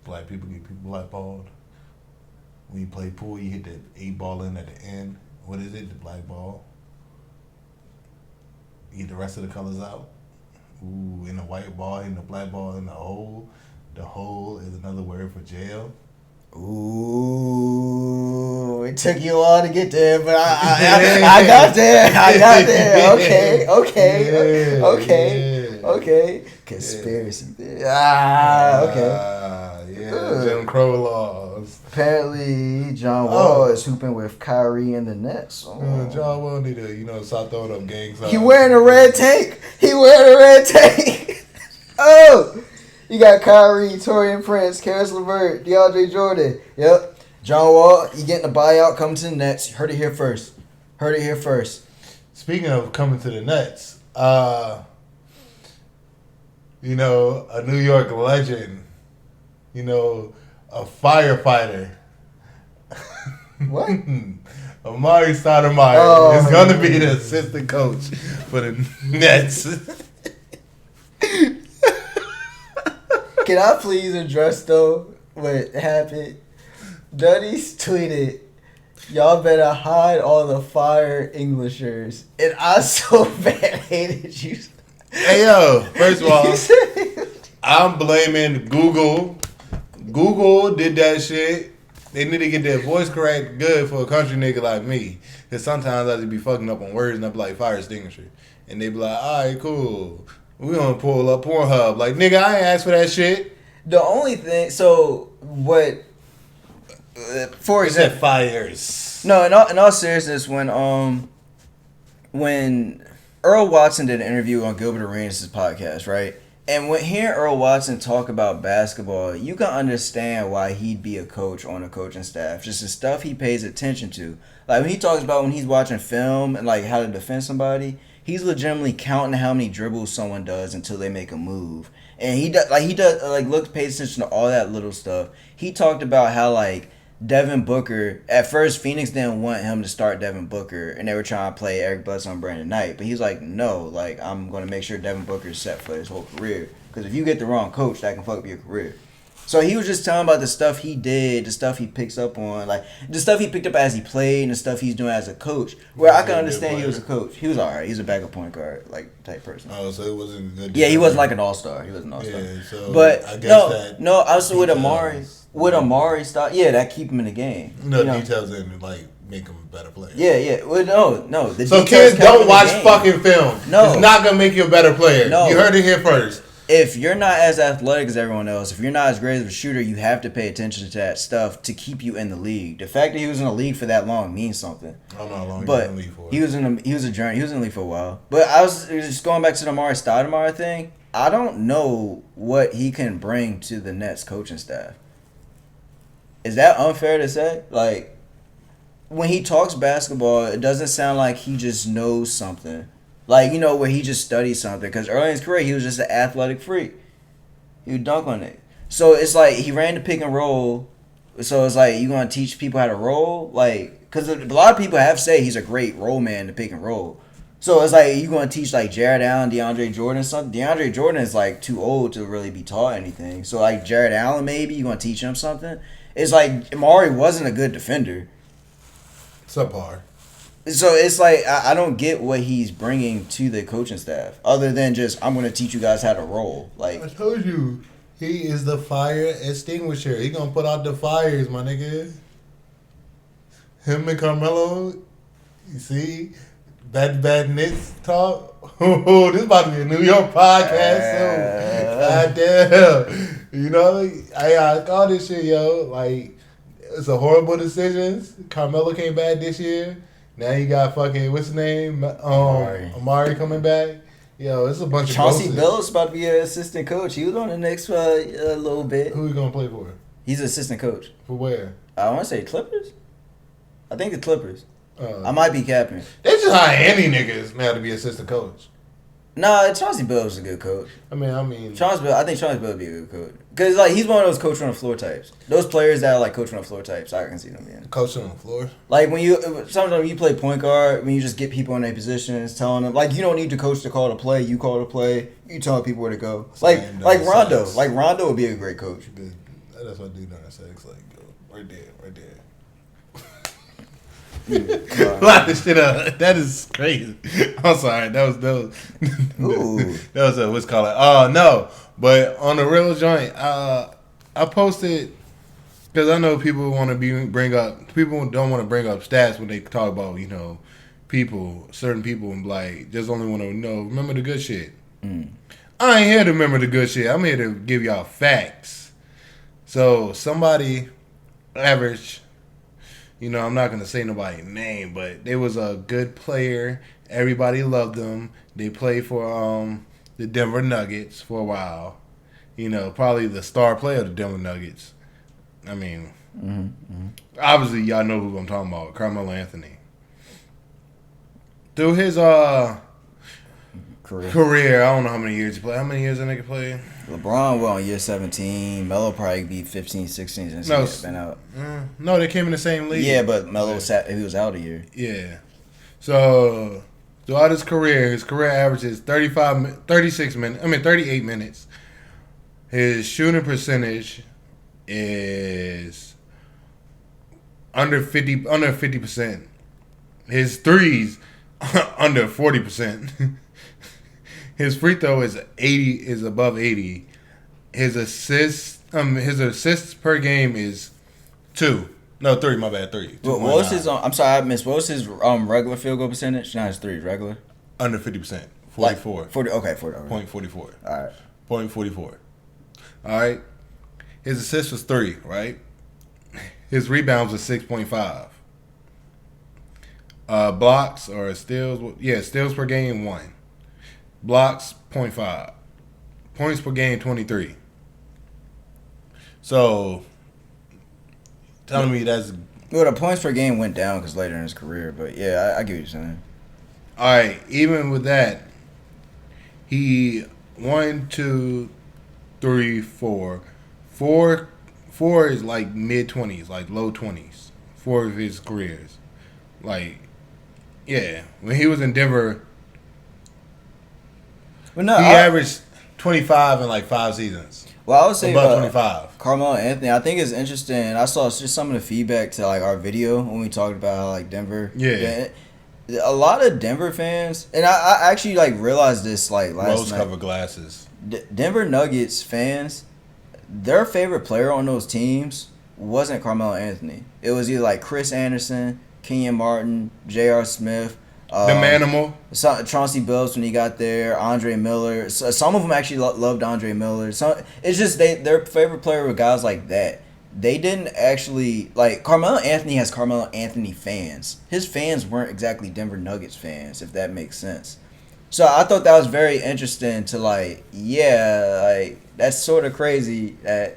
Black people get people blackballed. When you play pool, you hit the 8 ball in at the end. What is it? The black ball. You get the rest of the colors out. Ooh, in the white ball, in the black ball, in the hole. The hole is another word for jail. Ooh, it took you a while to get there, but I got there. I got there. Okay. Conspiracy. Okay. Yeah, Jim Crow laws. Apparently, John Wall is hooping with Kyrie in the Nets. John Wall need to, stop throwing up gang signs. He wearing a red tank. Oh! You got Kyrie, Torian Prince, Karis LeVert, DeAndre Jordan. Yep. John Wall, you getting a buyout, coming to the Nets. Heard it here first. Speaking of coming to the Nets, a New York legend, a firefighter. What? AmareStoudemire is going to be the assistant coach for the Nets. Can I please address, though, what happened? Dunny's tweeted, y'all better hide all the fire Englishers. And I so bad hated you. Hey, yo, first of all, I'm blaming Google. Google did that shit. They need to get their voice correct good for a country nigga like me. Because sometimes I just be fucking up on words and I be like, fire extinguisher. And they be like, alright, cool. We gonna pull up Pornhub. Like, nigga, I ain't asked for that shit. The only thing, so what? For example, fires. No, in all seriousness, when Earl Watson did an interview on Gilbert Arenas' podcast, right? And when hearing Earl Watson talk about basketball, you can understand why he'd be a coach on a coaching staff. Just the stuff he pays attention to. Like when he talks about when he's watching film and like how to defend somebody, he's legitimately counting how many dribbles someone does until they make a move. And he pays attention to all that little stuff. He talked about how like Devin Booker, at first Phoenix didn't want him to start Devin Booker and they were trying to play Eric Bledsoe and Brandon Knight. But he's like, no, like I'm going to make sure Devin Booker is set for his whole career. Because if you get the wrong coach, that can fuck up your career. So he was just telling about the stuff he did, the stuff he picks up on, like the stuff he picked up as he played and the stuff he's doing as a coach. Where I can understand he was a coach. He was alright. He's a backup point guard like type person. Oh, so it wasn't good. Yeah, he wasn't like an all-star. He was an all-star. Yeah, so but I guess I was with Amare. With Amare, that keep him in the game. Details in like make him a better player. Yeah. Well, no. So kids don't watch fucking film. No. It's not going to make you a better player. No. You heard it here first. If you're not as athletic as everyone else, if you're not as great of a shooter, you have to pay attention to that stuff to keep you in the league. The fact that he was in the league for that long means something. I don't know how long he was in the league for. He was in the league for a while. But I was just going back to the AmareStoudemire thing. I don't know what he can bring to the Nets coaching staff. Is that unfair to say? Like, when he talks basketball, it doesn't sound like he just knows something. Like, where he just studied something. Because early in his career, he was just an athletic freak. He would dunk on it. So it's like he ran the pick and roll. So it's like, you going to teach people how to roll? Like, because a lot of people have said he's a great roll man to pick and roll. So it's like, you going to teach like Jared Allen, DeAndre Jordan something? DeAndre Jordan is like too old to really be taught anything. So like Jared Allen, maybe you going to teach him something? It's like Amare wasn't a good defender. Subpar. So it's like, I don't get what he's bringing to the coaching staff other than just, I'm going to teach you guys how to roll. Like, I told you, he is the fire extinguisher. He going to put out the fires, my nigga. Him and Carmelo, you see, bad Knicks talk. Oh, this about to be a New York podcast. So, goddamn. You know, I call this shit, yo. Like, it's a horrible decision. Carmelo came back this year. Now you got fucking, what's his name? Amare coming back. Yo, it's a bunch of Chauncey Billups about to be an assistant coach. He was on the Knicks for a little bit. Who he going to play for? He's an assistant coach. For where? I want to say Clippers. I think the Clippers. I might be capping. They just hire any niggas now to be assistant coach. Nah, Chauncey Billups is a good coach. I think Chauncey Billups would be a good coach. Because like, he's one of those coach on the floor types. Those players that are like coach on the floor types, I can see them being. Coaching on the floor? Like sometimes you play point guard, when you just get people in their positions, telling them, like, you don't need the coach to call the play, you call the play, you tell people where to go. Like Rondo. Like Rondo would be a great coach. That's what I do during sex. Like, right there. A lot of shit up. That is crazy. I'm sorry. That was Ooh. that was what's called it. Oh no. But on the real joint, I posted because I know people don't want to bring up stats when they talk about, certain people, and like just only want to know, remember the good shit. I ain't here to remember the good shit. I'm here to give y'all facts. So somebody average, I'm not gonna say nobody's name, but they was a good player. Everybody loved them. They played for the Denver Nuggets for a while. Probably the star player of the Denver Nuggets. I mean, obviously y'all know who I'm talking about, CarmeloAnthony. Through his career, I don't know how many years he played. How many years that nigga played? LeBron went on year 17. Melo probably be 15, 16 since he had been out. No, they came in the same league. Yeah, but Melo he was out a year. Yeah. So throughout his career average is 38 minutes. His shooting percentage is under 50%. His threes under 40%. His free throw is above 80. His assists per game is 3. My bad, 3. What was his? I'm sorry, I missed. What was his regular field goal percentage? Not his threes, regular. Under 50%, 44. Like 40. Okay, 40. Okay. .44. All right. .44. All right. His assist was 3. Right. His rebounds was 6.5. Blocks or steals? Yeah, steals per game 1. Blocks 0.5. Points per game 23. So, telling me that's... Well, the points per game went down because later in his career, but yeah, I get what you're saying. All right, even with that, he 1, 2, 3, 4. 4 is like mid-20s, like low 20s. 4 of his careers. Like, yeah, when he was in Denver... Well, no, he averaged 25 in like 5 seasons. Well, I would say above 25. CarmeloAnthony, I think it's interesting. I saw just some of the feedback to like our video when we talked about how like Denver. Yeah. A lot of Denver fans, and I actually like realized this like last night. Rose-covered glasses. Denver Nuggets fans, their favorite player on those teams wasn't CarmeloAnthony. It was either like Chris Anderson, Kenyon Martin, J.R. Smith. The Manimal. Chauncey Billups when he got there, Andre Miller. Some of them actually loved Andre Miller. It's just their favorite player were guys like that. They didn't actually like CarmeloAnthony has CarmeloAnthony fans. His fans weren't exactly Denver Nuggets fans, if that makes sense. So I thought that was very interesting to that's sort of crazy that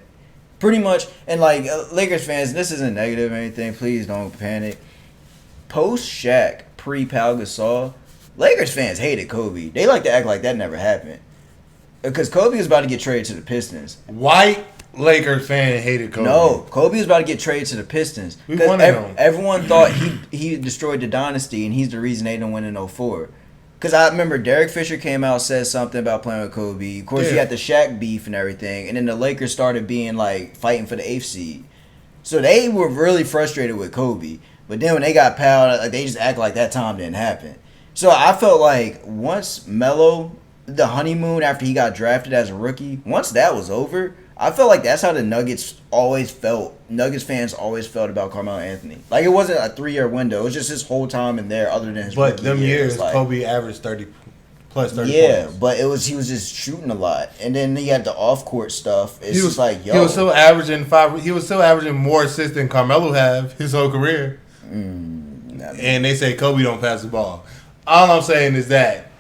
pretty much and Lakers fans. This isn't negative or anything. Please don't panic. Post Shaq, pre Pau Gasol, Lakers fans hated Kobe. They like to act like that never happened because Kobe was about to get traded to the Pistons. White Lakers fan hated Kobe. No, Kobe was about to get traded to the Pistons. Because everyone thought he destroyed the dynasty and he's the reason they didn't win in 04. Because I remember Derek Fisher came out, said something about playing with Kobe. Of course, you had the Shaq beef and everything. And then the Lakers started being fighting for the 8th seed. So they were really frustrated with Kobe. But then when they got Powell, they just act like that time didn't happen. So I felt like once Melo, the honeymoon after he got drafted as a rookie, once that was over, I felt like that's how the Nuggets always felt. Nuggets fans always felt about CarmeloAnthony. It wasn't a 3-year window. It was just his whole time in there other than his rookie them years, Kobe averaged 30 points. But he was just shooting a lot. And then he had the off-court stuff. He was still averaging He was still averaging more assists than Carmelo have his whole career. And they say Kobe don't pass the ball. All I'm saying is that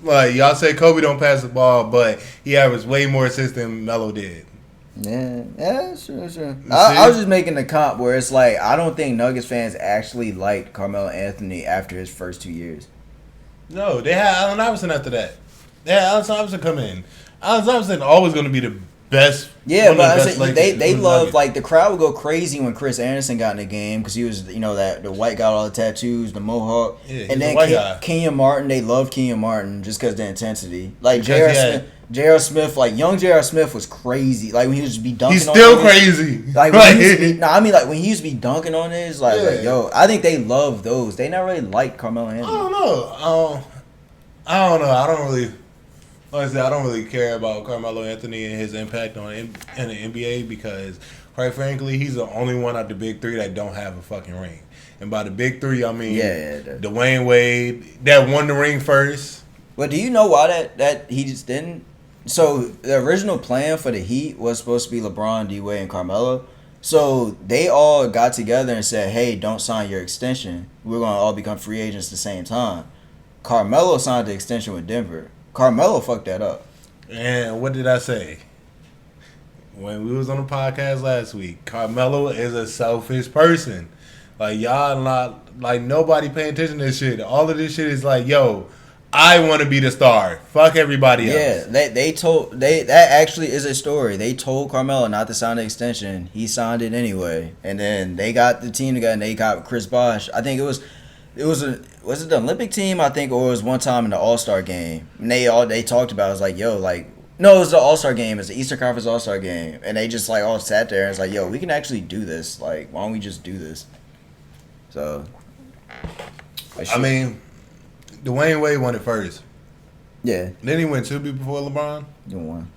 y'all say Kobe don't pass the ball, but he averaged way more assists than Melo did. Yeah, sure. I was just making the comp where it's I don't think Nuggets fans actually liked CarmeloAnthony after his first 2 years. No, they had Allen Iverson after that. They had Allen Iverson come in. Allen Iverson always going to be the best. Yeah, but they loved the crowd would go crazy when Chris Anderson got in the game because he was the white guy with all the tattoos, the mohawk, and then Kenyon Martin. They loved Kenyon Martin just because the intensity. J.R. Smith, young J.R. Smith was crazy. When he used to be dunking. He's still crazy. When he used to be dunking on this, I think they love those. They not really like CarmeloAnthony. I don't know. Honestly, I don't really care about CarmeloAnthony and his impact in the NBA because, quite frankly, he's the only one out the big three that don't have a fucking ring. And by the big three, I mean Dwayne Wade that won the ring first. Well, do you know why that he just didn't? So the original plan for the Heat was supposed to be LeBron, D-Wade, and Carmelo. So they all got together and said, "Hey, don't sign your extension. We're gonna all become free agents at the same time." Carmelo signed the extension with Denver. Carmelo fucked that up. And what did I say? When we was on the podcast last week, Carmelo is a selfish person. Y'all not, nobody paying attention to this shit. All of this shit is I want to be the star. Fuck everybody else. Yeah, that actually is a story. They told Carmelo not to sign the extension. He signed it anyway. And then they got the team together and they got Chris Bosh. I think was it the Olympic team, I think, or it was one time in the All-Star game. And they talked about it. It was no, it was the All-Star game. It was the Eastern Conference All-Star game. And they just all sat there and it's we can actually do this. Why don't we just do this? So Dwayne Wade won it first. Yeah. Then he went 2 before LeBron. He won.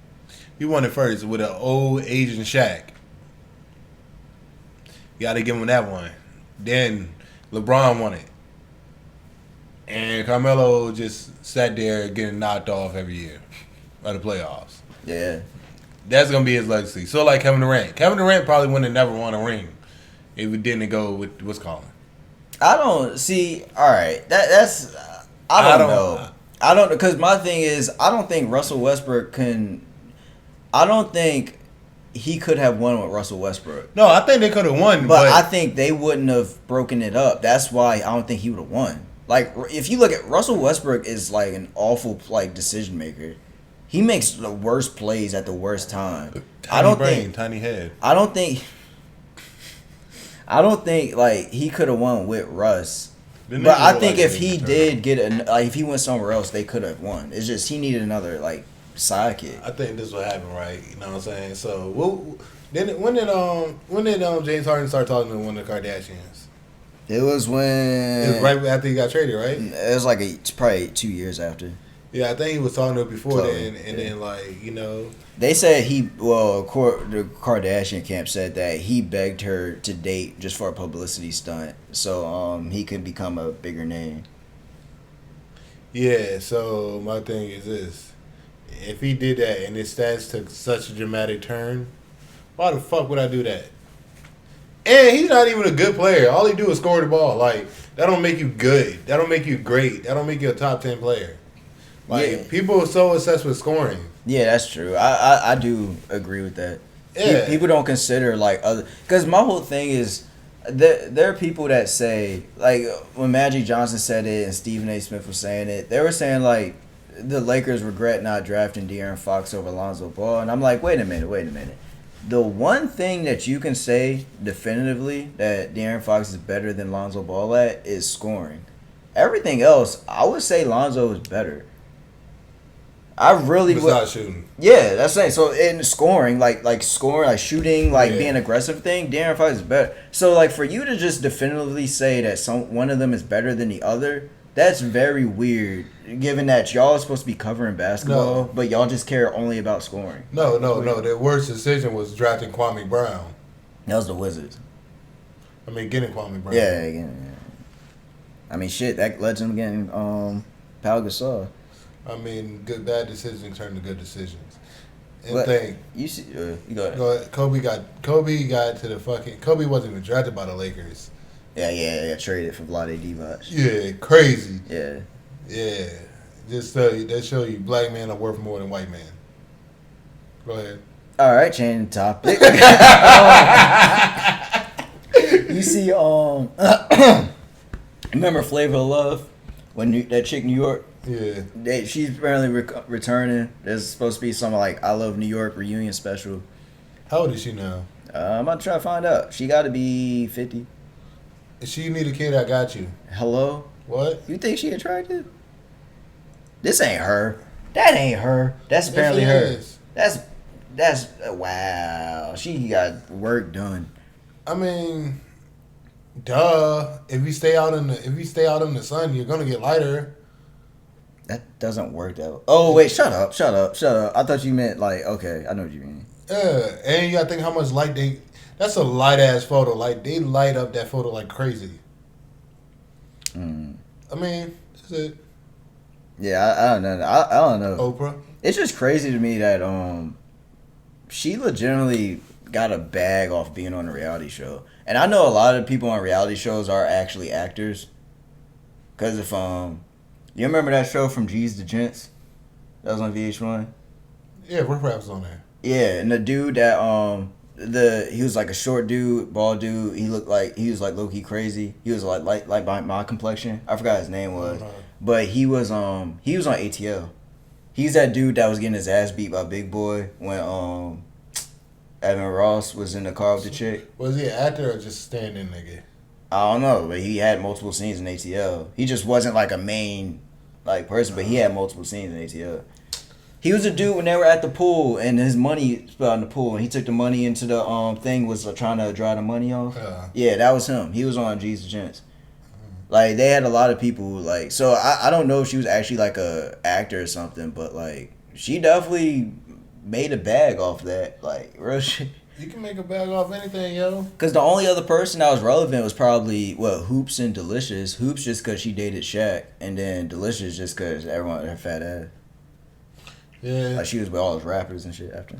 He won it first with an old Asian Shaq. You got to give him that one. Then LeBron won it. And Carmelo just sat there getting knocked off every year of the playoffs. Yeah. That's going to be his legacy. So Kevin Durant. Kevin Durant probably wouldn't have never won a ring if he didn't go with what's calling. I don't see. All right. That's... I don't know. I don't, because my thing is, I don't think Russell Westbrook can. I don't think he could have won with Russell Westbrook. No, I think they could have won, but I think they wouldn't have broken it up. That's why I don't think he would have won. If you look at Russell Westbrook, is an awful decision maker. He makes the worst plays at the worst time. Tiny head. I don't think he could have won with Russ. But I think if he did get if he went somewhere else, they could have won. It's just he needed another sidekick. I think this will happen, right? You know what I'm saying? So when did James Harden start talking to one of the Kardashians? It was when it was right after he got traded, right? It was probably 2 years after. Yeah, I think he was talking to her before Chloe, then, and then like They said the Kardashian camp said that he begged her to date just for a publicity stunt, so he could become a bigger name. Yeah, so my thing is this: if he did that and his stats took such a dramatic turn, why the fuck would I do that? And he's not even a good player. All he do is score the ball. Like that don't make you good. That don't make you great. That don't make you a top 10 player. Like people are so obsessed with scoring. Yeah, that's true. I do agree with that. Yeah. People don't consider like other, because my whole thing is there are people that say, like when Magic Johnson said it and Stephen A. Smith was saying it, they were saying like the Lakers regret not drafting De'Aaron Fox over Lonzo Ball, and I'm like, wait a minute. The one thing that you can say definitively that De'Aaron Fox is better than Lonzo Ball at is scoring. Everything else, I would say Lonzo is better. I really would. Shooting. Yeah, that's saying. So in scoring, like scoring, like shooting, like being aggressive thing, De'Aaron Fox is better. So like for you to just definitively say that one of them is better than the other, that's very weird. Given that y'all are supposed to be covering basketball, but y'all just care only about scoring. No. The worst decision was drafting Kwame Brown. That was the Wizards. I mean, getting Kwame Brown. Yeah. I mean, shit, that led them getting Pau Gasol. I mean, bad decisions turn to good decisions. And But think you see, you go ahead. Kobe got to the fucking. Kobe wasn't even drafted by the Lakers. Yeah, traded for Vlade Divac. Yeah, crazy. Yeah. Just that show you black men are worth more than white men. Go ahead. All right, change the topic. You see, remember Flavor of Love when that chick New York? Yeah. She's apparently returning. There's supposed to be some like I Love New York reunion special. How old is she now? I'm about to try to find out. She got to be 50. If she need a kid, I got you. Hello? What? You think she attractive? This ain't her. That ain't her. That's apparently her. Is. That's wow. She got work done. I mean, duh. If you stay out in the sun, you're gonna get lighter. That doesn't work that way. Oh wait, shut up. I thought you meant like, okay, I know what you mean. Yeah, and you gotta think how much light they. That's a light ass photo. Like they light up that photo like crazy. I mean, that's it. Yeah, I don't know. I don't know. Oprah. It's just crazy to me that she legitimately got a bag off being on a reality show, and I know a lot of people on reality shows are actually actors. Cause if you remember that show from G's to Gents, that was on VH1. Yeah, Rick Raff was on there. Yeah, and the dude that he was like a short dude, bald dude. He was like low key crazy. He was like my complexion. I forgot his name was, but he was on ATL. He's that dude that was getting his ass beat by Big Boy when Evan Ross was in the car with the chick. Was he an actor or just standing nigga? I don't know, but he had multiple scenes in ATL. He just wasn't like a main like person, but he had multiple scenes in ATL. He was a dude when they were at the pool and his money spilled in the pool and he took the money into the thing, was trying to dry the money off. Yeah, that was him. He was on Jeezy Verzuz. Like they had a lot of people like, so I don't know if she was actually like a actor or something, but like she definitely made a bag off that, like real shit. You can make a bag off anything, yo. Cause the only other person that was relevant was probably Hoops and Delicious. Hoops just cause she dated Shaq, and then Delicious just cause everyone her fat ass. Yeah. Like she was with all those rappers and shit after.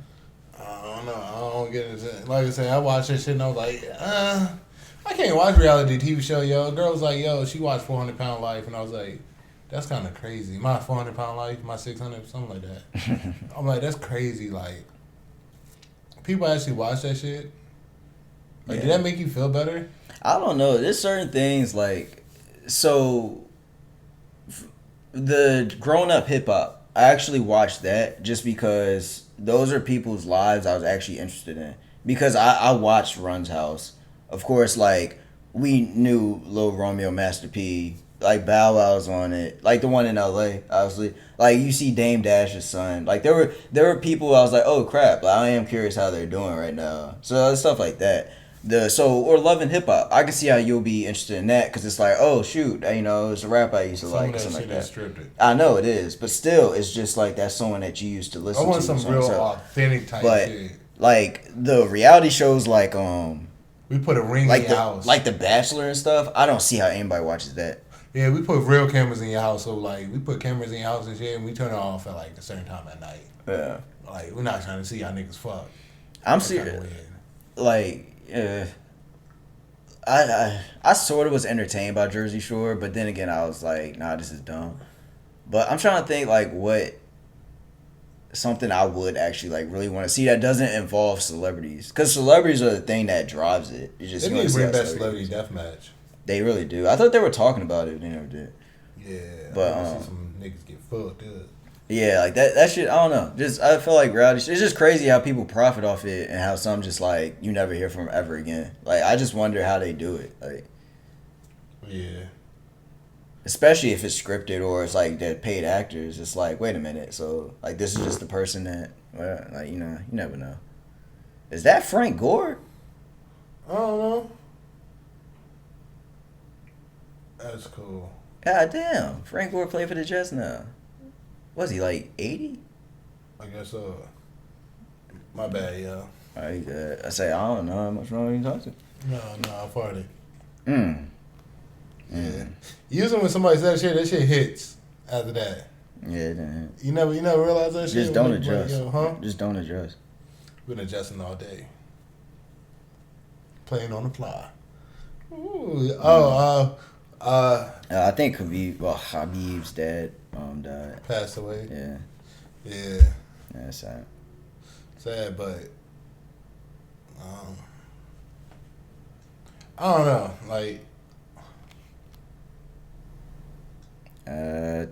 I don't know. I don't get it. Like I said, I watched that shit and I was like, I can't watch reality TV show, yo. A girl was like, yo, she watched 400 Pound Life, and I was like, that's kind of crazy. My 400 Pound Life, my 600, something like that. I'm like, that's crazy. Like, people actually watch that shit. Like, did that make you feel better? I don't know. There's certain things like, so the grown up hip hop. I actually watched that just because those are people's lives I was actually interested in. Because I watched Run's House. Of course, like, we knew Lil Romeo, Master P, like, Bow Wow's on it. Like, the one in L.A., obviously. Like, you see Dame Dash's son. Like, there were people I was like, oh, crap. Like, I am curious how they're doing right now. So, stuff like that. or loving hip hop. I can see how you'll be interested in that because it's like, oh shoot, it's a rap I used to like, something like that. I know it is, but still, it's just like that's someone that you used to listen to. I want some real authentic type shit. Like the reality shows, like we put a ring in your house, like The Bachelor and stuff. I don't see how anybody watches that. Yeah, we put real cameras in your house. So like, we put cameras in your house and shit, and we turn it off at like a certain time at night. Yeah, like we're not trying to see how niggas fuck. I'm serious. Like. I sort of was entertained by Jersey Shore, but then again, I was like, nah, this is dumb. But I'm trying to think like what something I would actually like really want to see that doesn't involve celebrities, because celebrities are the thing that drives it. You just need to bring back Celebrity Deathmatch. They really do. I thought they were talking about it, but they never did. Yeah, but I see some niggas get fucked up. Yeah, like that shit, I don't know. I feel like reality shit, it's just crazy how people profit off it and how some just like you never hear from ever again. Like I just wonder how they do it. Like yeah. Especially if it's scripted or it's like they're paid actors. It's like, wait a minute, so like this is just the person that like you never know. Is that Frank Gore? I don't know. That's cool. God damn. Frank Gore played for the Jets now. Was he like 80? I guess so. My bad, yo. Alright, good. I say, I don't know how much wrong you talking to. No, I farted. Yeah. Usually when somebody says that shit hits after that. Yeah, it didn't. You never realize that shit? Just don't adjust. Huh? Just don't adjust. Been adjusting all day. Playing on the fly. Ooh. I think Habib's dad died. Passed away. Yeah. Yeah. That's sad. Sad, but I don't know. Like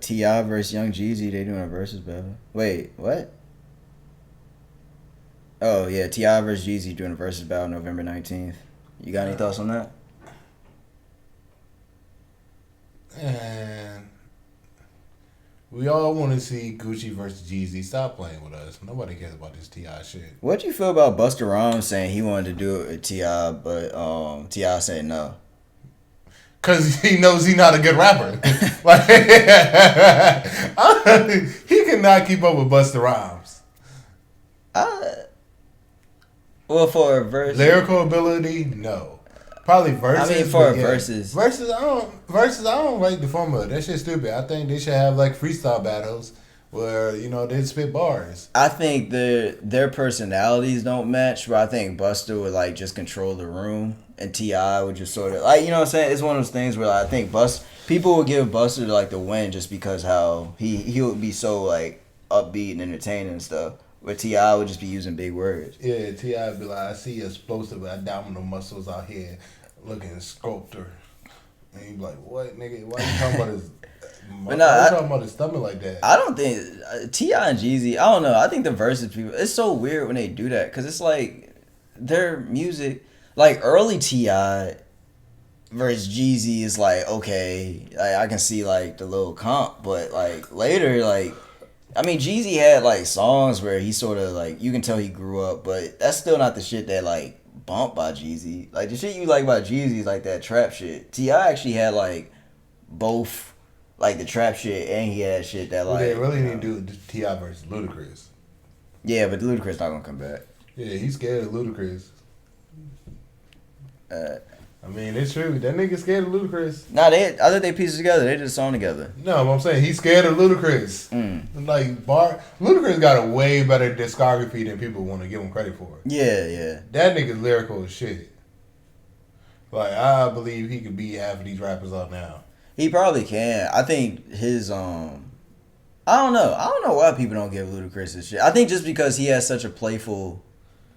T.I. versus Young Jeezy, they doing a versus battle. Wait, what? Oh yeah, T.I. versus Jeezy doing a versus battle November 19th. You got any thoughts on that? And we all want to see Gucci versus Jeezy. Stop playing with us. Nobody cares about this T.I. shit. What'd you feel about Busta Rhymes saying he wanted to do it with T.I., but T.I. said no? Cause he knows he's not a good rapper. Like he cannot keep up with Busta Rhymes. Well, for a verse, lyrical ability, no. Probably verses. I mean, for verses. Verses, I don't like the format. That shit's stupid. I think they should have like freestyle battles where they spit bars. I think their personalities don't match, but I think Busta would like just control the room, and T.I. would just sort of like what I'm saying. It's one of those things where I think people would give Busta like the win just because how he would be so like upbeat and entertaining and stuff. Where T.I. would just be using big words. Yeah, T.I. would be like, I see explosive abdominal muscles out here looking sculptor. And you be like, what, nigga? Why you talking about his... Why you talking about his stomach like that? I don't think... T.I. and Jeezy, I don't know. I think the versus people... It's so weird when they do that. Because it's like... Their music... Like, early T.I. versus Jeezy is like, okay. Like, I can see, like, the little comp. But, like, later, like... I mean, Jeezy had, like, songs where he sort of, like, you can tell he grew up, but that's still not the shit that, like, bumped by Jeezy. Like, the shit you like about Jeezy is, like, that trap shit. T.I. actually had, like, both, like, the trap shit and he had shit that, like... They really need to do T.I. versus Ludacris. Yeah, but Ludacris not gonna come back. Yeah, he's scared of Ludacris. I mean, it's true. That nigga scared of Ludacris. Nah, I thought they pieced together. They did a song together. No, but I'm saying he's scared of Ludacris. Like, Ludacris got a way better discography than people want to give him credit for. Yeah. That nigga's lyrical as shit. Like, I believe he could beat half of these rappers out now. He probably can. I think his, I don't know. I don't know why people don't give Ludacris this shit. I think just because he has such a playful...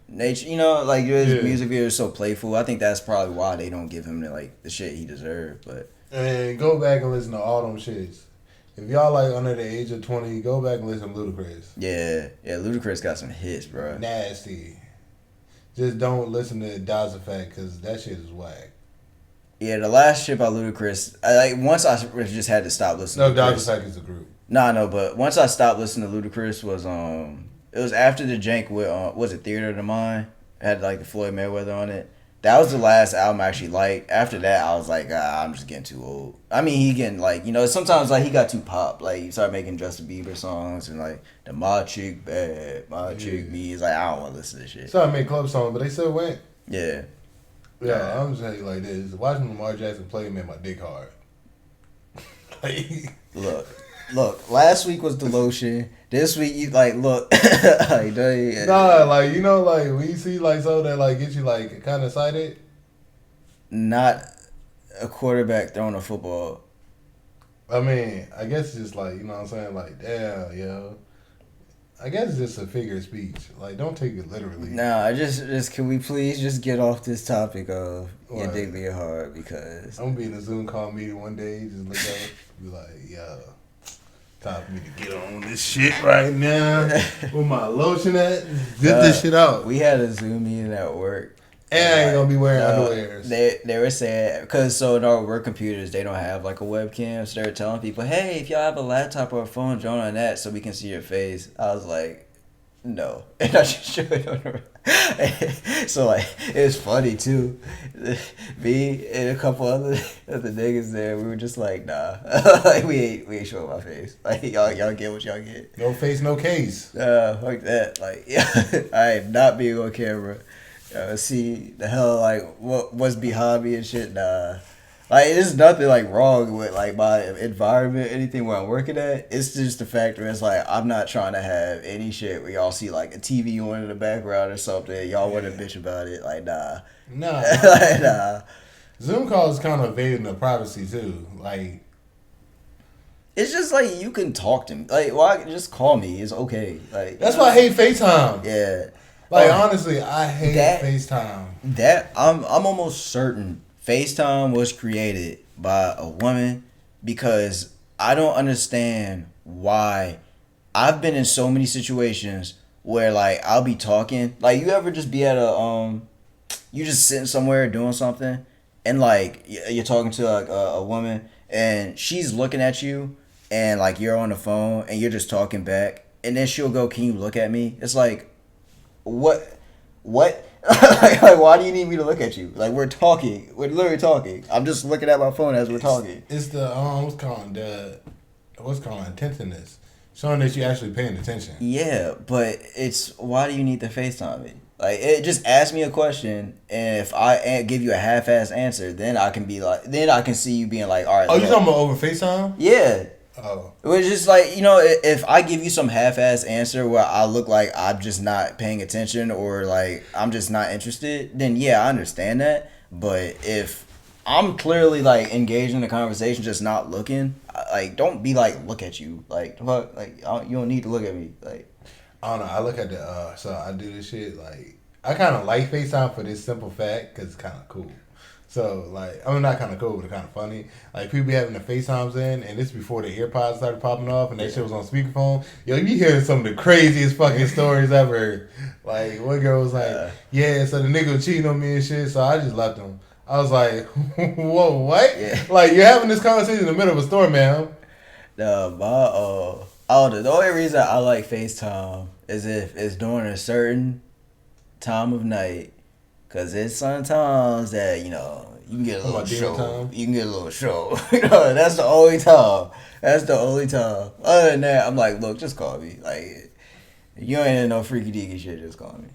nature, like his music video is so playful. I think that's probably why they don't give him the shit he deserved. But and go back and listen to all them shits. If y'all like under the age of 20, go back and listen to Ludacris. Yeah, Ludacris got some hits, bro. Nasty. Just don't listen to Daz Effect because that shit is whack. Yeah, the last shit by Ludacris, once I just had to stop listening. No, Daz Effect is a group. Nah, no, but once I stopped listening to Ludacris was it was after the jank with was it Theater of the Mind? It had like the Floyd Mayweather on it, That was the last album I actually liked. After that, I was like, I'm just getting too old. I mean, he getting like, sometimes like he got too pop. Like he started making Justin Bieber songs and like the My Chick Bad, My Chick Me. It's like, I don't want to listen to this shit. Started making club songs, but they still went. Yeah. Yeah, I'm just telling you like this. Watching Lamar Jackson play made my dick hard. Like, Look. Last week was the lotion. This week you like look. Like, nah, like like when you see like something that like gets you like kind of excited. Not a quarterback throwing a football. I mean, I guess it's just like, what I'm saying, like, damn, yo. I guess it's just a figure of speech. Like, don't take it literally. Nah, just can we please just get off this topic of your dick being hard, because I'm gonna be in a Zoom call meeting one day, just look up, be like, yo, time for me to get on this shit right now. Where my lotion at? Get this shit out. We had a Zoom meeting at work. And I ain't gonna be wearing underwear. They were saying, because so in our work computers, they don't have like a webcam. So they're telling people, hey, if y'all have a laptop or a phone, join on that so we can see your face. I was like, no. And I just showed it on the So like, it's funny too. Me and a couple other niggas there, we were just like, nah. Like, we ain't showing my face. Like, y'all get what y'all get. No face, no case. Like that. Like, yeah, I am not being on camera. See the hell like what's behind me and shit. Nah, like there's nothing like wrong with like my environment, anything where I'm working at. It's just the fact where it's like I'm not trying to have any shit where y'all see like a TV on in the background or something. Y'all want to bitch about it. Like nah. Like, nah. Zoom calls kind of invading the privacy too. Like it's just like you can talk to me. Like why just call me? It's okay. Like that's why I hate FaceTime. Yeah. Like honestly, I hate FaceTime. I'm almost certain FaceTime was created by a woman, because I don't understand why. I've been in so many situations where like I'll be talking. Like you ever just be at you just sitting somewhere doing something, and like you're talking to like a woman and she's looking at you, and like you're on the phone and you're just talking back, and then she'll go, "Can you look at me?" It's like, what like why do you need me to look at you? Like we're literally talking. I'm just looking at my phone as we're talking. It's the what's called attentiveness, showing that you're actually paying attention. Yeah, but it's why do you need to FaceTime me? Like it just ask me a question, and if I give you a half-ass answer, then I can see you being like, all right. Oh, you talking about over FaceTime? Yeah. Oh. It was just like, if I give you some half-ass answer where I look like I'm just not paying attention or like I'm just not interested, then yeah, I understand that. But if I'm clearly like engaged in the conversation, just not looking, like don't be like, look at you. Like, fuck, like you don't need to look at me. Like, I don't know. I look at so I do this shit. Like, I kind of like FaceTime for this simple fact because it's kind of cool. So, like, I mean, not kind of cool, but kind of funny. Like, people be having the FaceTimes in, and this before the AirPods started popping off, and that shit was on speakerphone. Yo, you hearing some of the craziest fucking stories ever. Like, one girl was like, yeah, so the nigga was cheating on me and shit, so I just left him. I was like, whoa, what? Yeah. Like, you're having this conversation in the middle of a store, man. The only reason I like FaceTime is if it's during a certain time of night. Cause it's sometimes that you can get a little show. You can get a little show. That's the only time. Other than that, I'm like, look, just call me. Like, you ain't in no freaky deaky shit. Just call me.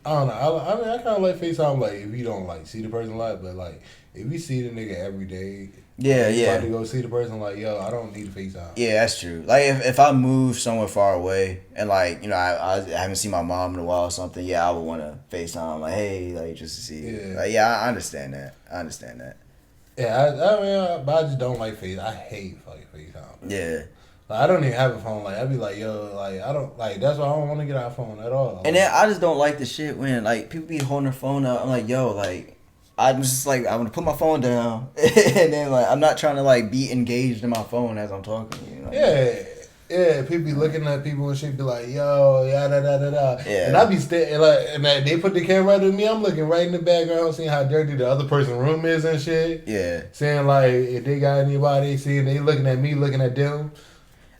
I don't know. I mean, I kind of like FaceTime. Like, if you don't like see the person a lot, but like if you see the nigga every day. Yeah. About to go see the person, like, yo, I don't need a FaceTime. Yeah, that's true. Like, if I move somewhere far away and, like, I haven't seen my mom in a while or something, yeah, I would want to FaceTime. Like, hey, like, just to see. Yeah. Like, yeah, I understand that. Yeah, but I just don't like FaceTime. I hate fucking FaceTime. Yeah. Like, I don't even have a phone. Like, I'd be like, yo, like, I don't, like, that's why I don't want to get our phone at all. And then I just don't like the shit when, like, people be holding their phone up. I'm like, yo, like, I'm just like, I want to put my phone down, and then like I'm not trying to like be engaged in my phone as I'm talking. Yeah. People be looking at people and shit, be like, yo, da da da da. Yeah. And I be and they put the camera right at me. I'm looking right in the background, seeing how dirty the other person's room is and shit. Yeah. Saying like if they got anybody, seeing they looking at me, looking at them.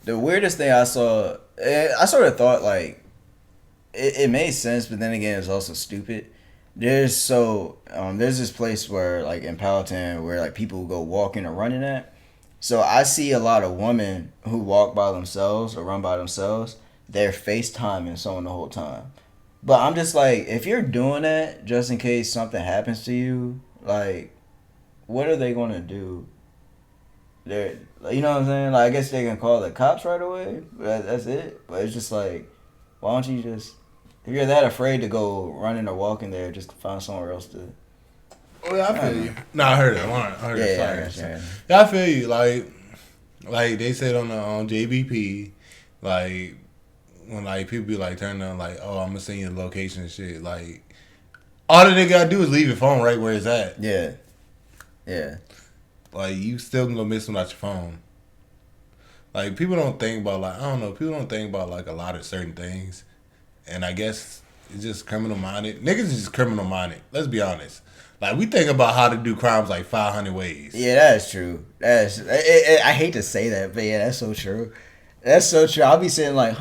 The weirdest thing I saw, I sort of thought like it made sense, but then again, it's also stupid. there's this place where like in Powhatan where like people go walking or running at. So I see a lot of women who walk by themselves or run by themselves. They're FaceTiming someone the whole time. But I'm just like, if you're doing that just in case something happens to you, like, what are they gonna do? They're, you know what I'm saying? Like, I guess they can call the cops right away. But that's it. But it's just like, why don't you just, if you're that afraid to go running or walking there, just find somewhere else to. Well, I feel you. No, I heard it. I heard it. Yeah. Yeah, I feel you. Like they said on JBP, like when like people be like turning on like, oh, I'm gonna send you the location and shit. Like all that they gotta do is leave your phone right where it's at. Yeah. Yeah. Like you still can go missing without your phone. Like people don't think about like I don't know. People don't think about like a lot of certain things, and I guess it's just criminal minded. Niggas is just criminal minded. Let's be honest. Like, we think about how to do crimes like 500 ways. Yeah, that's true. I hate to say that, but yeah, that's so true. That's so true. I'll be saying like,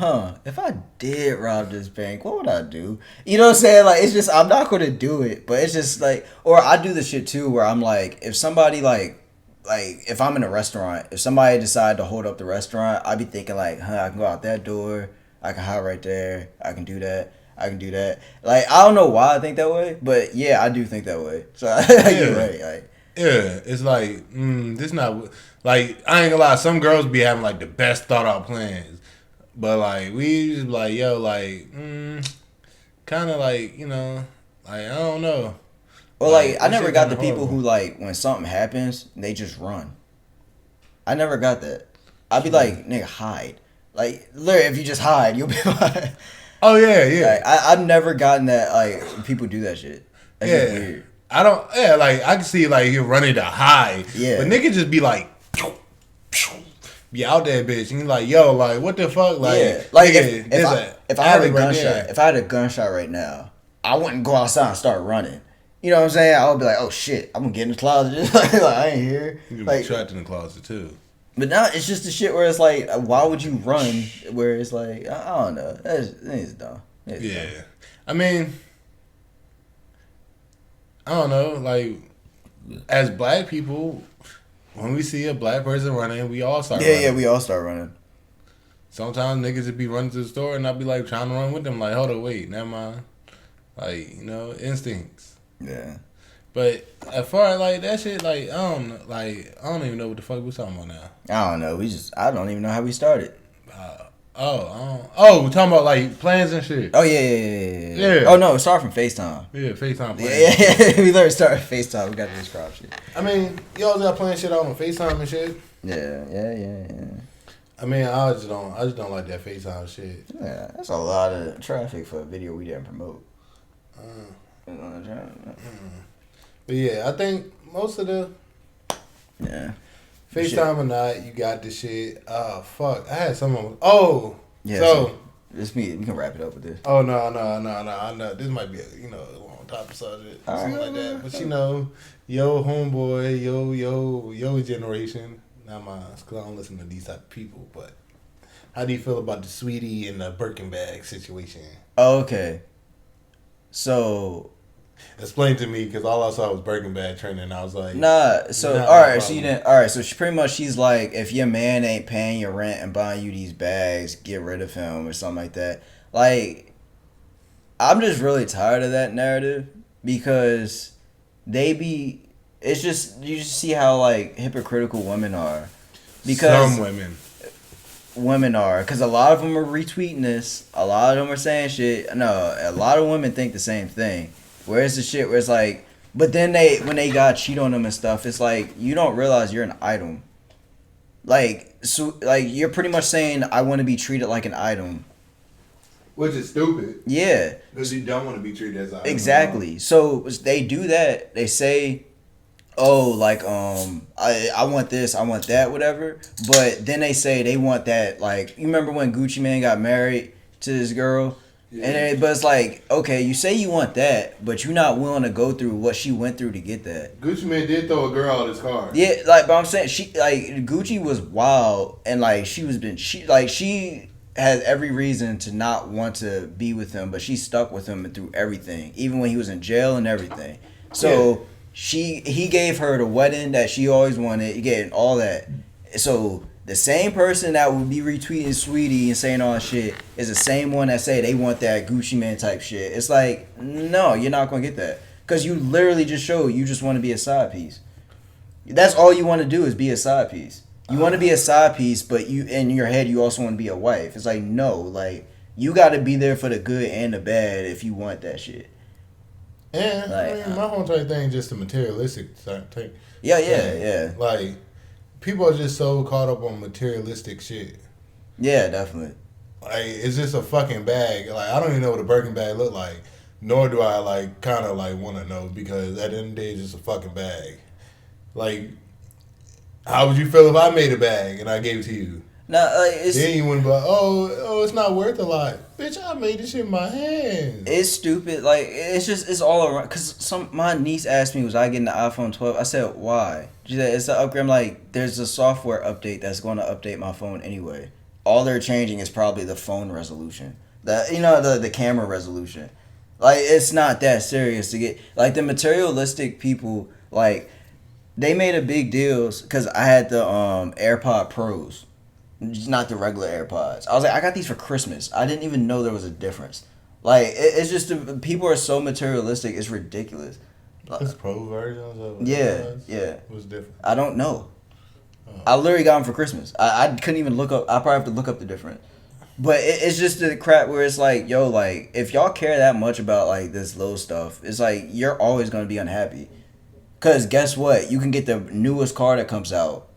if I did rob this bank, what would I do? You know what I'm saying? Like, it's just, I'm not going to do it, but it's just like, or I do the shit too where I'm like, if somebody like, if I'm in a restaurant, if somebody decide to hold up the restaurant, I'd be thinking like, I can go out that door, I can hide right there, I can do that. Like, I don't know why I think that way, but yeah, I do think that way. So you're right. Like, yeah, it's like this not like I ain't gonna lie. Some girls be having like the best thought out plans, but like we just like yo like kind of like you know like I don't know. Or like I never got the people who like when something happens they just run. I never got that. I'd be like nigga hide. Like literally if you just hide you'll be fine. Oh yeah. Like, I've never gotten that. Like people do that shit. That's just weird. I don't. Yeah, like I can see like you're running to hide. Yeah. But nigga just be like, be out there, bitch, and you like, yo, like what the fuck, like, yeah. Like nigga, if I had a gunshot, if I had a gunshot right now, I wouldn't go outside and start running. You know what I'm saying? I would be like, oh shit, I'm gonna get in the closet. Like I ain't here. You can like, be trapped in the closet too. But now it's just the shit where it's like, why would you run? Where it's like, I don't know. It's dumb. Yeah. I mean, I don't know. Like, as black people, when we see a black person running, we all start running. Yeah, we all start running. Sometimes niggas would be running to the store and I'd be like trying to run with them. Like, hold on, wait, never mind. Like, you know, instincts. Yeah. But as far as like that shit, like I don't even know what the fuck we're talking about now. I don't know. I don't even know how we started. We're talking about like plans and shit. Oh yeah. Yeah. Oh no, it started from FaceTime. Yeah, FaceTime plans. Yeah. We literally started FaceTime. We got to describe shit. I mean, y'all got playing shit out on FaceTime and shit. Yeah. I mean, I just don't like that FaceTime shit. Yeah, that's a lot of traffic for a video we didn't promote. But yeah, I think most of the FaceTime or not, you got this shit. Oh fuck, I had someone. Oh, yeah. So this me. We can wrap it up with this. Oh no. This might be a long topic subject, something like that. But yo homeboy, yo generation. Not mine, because I don't listen to these type of people. But how do you feel about the Saweetie and the Birkin bag situation? Okay, so. Explain to me, because all I saw was Birkin bag trending, and I was like, nah. So alright, so you didn't. Alright, so she pretty much she's like, if your man ain't paying your rent and buying you these bags, get rid of him or something like that. Like, I'm just really tired of that narrative because it's just you just see how like hypocritical women are. Because some women are, because a lot of them are retweeting this, a lot of them are saying shit. No, a lot of women think the same thing. Where's the shit where it's like, but then when they got cheat on them and stuff, it's like, you don't realize you're an item. Like, so, like, you're pretty much saying, I want to be treated like an item. Which is stupid. Yeah. Because you don't want to be treated as an item. Exactly. So, they do that. They say, oh, like, I want this, I want that, whatever. But then they say they want that, like, you remember when Gucci Mane got married to this girl? Yeah. But it's like, okay, you say you want that, but you're not willing to go through what she went through to get that. Gucci Mane did throw a girl out of his car. Yeah, like, but I'm saying she like Gucci was wild, and like she has every reason to not want to be with him, but she stuck with him through everything, even when he was in jail and everything. So he gave her the wedding that she always wanted, getting all that. So the same person that would be retweeting Saweetie and saying all that shit is the same one that say they want that Gucci Man type shit. It's like, no, you're not gonna get that, because you literally just showed you just want to be a side piece. That's all you want to do is be a side piece. You want to be a side piece, but you in your head you also want to be a wife. It's like, no, like you got to be there for the good and the bad if you want that shit. And like, my whole entire thing is just the materialistic thing. Yeah. Like, people are just so caught up on materialistic shit. Yeah, definitely. Like, it's just a fucking bag. Like, I don't even know what a Birkin bag look like. Nor do I like kind of like want to know, because at the end of the day, it's just a fucking bag. Like, how would you feel if I made a bag and I gave it to you? Then you wouldn't be like, oh, it's not worth a lot. Bitch, I made this shit in my hands. It's stupid. Like, it's all around. Because my niece asked me, was I getting the iPhone 12? I said, why? She said, it's the upgrade. I'm like, there's a software update that's going to update my phone anyway. All they're changing is probably the phone resolution. The camera resolution. Like, it's not that serious to get. Like, the materialistic people, like, they made a big deal because I had the AirPod Pros, not the regular AirPods. I was like, I got these for Christmas. I didn't even know there was a difference. Like, it's just, people are so materialistic, it's ridiculous. It's pro versions of it? Yeah. What's different? I don't know. I literally got them for Christmas. I couldn't even look up. I probably have to look up the difference. But it's just the crap where it's like, yo, like, if y'all care that much about, like, this little stuff, it's like, you're always going to be unhappy. Because guess what? You can get the newest car that comes out.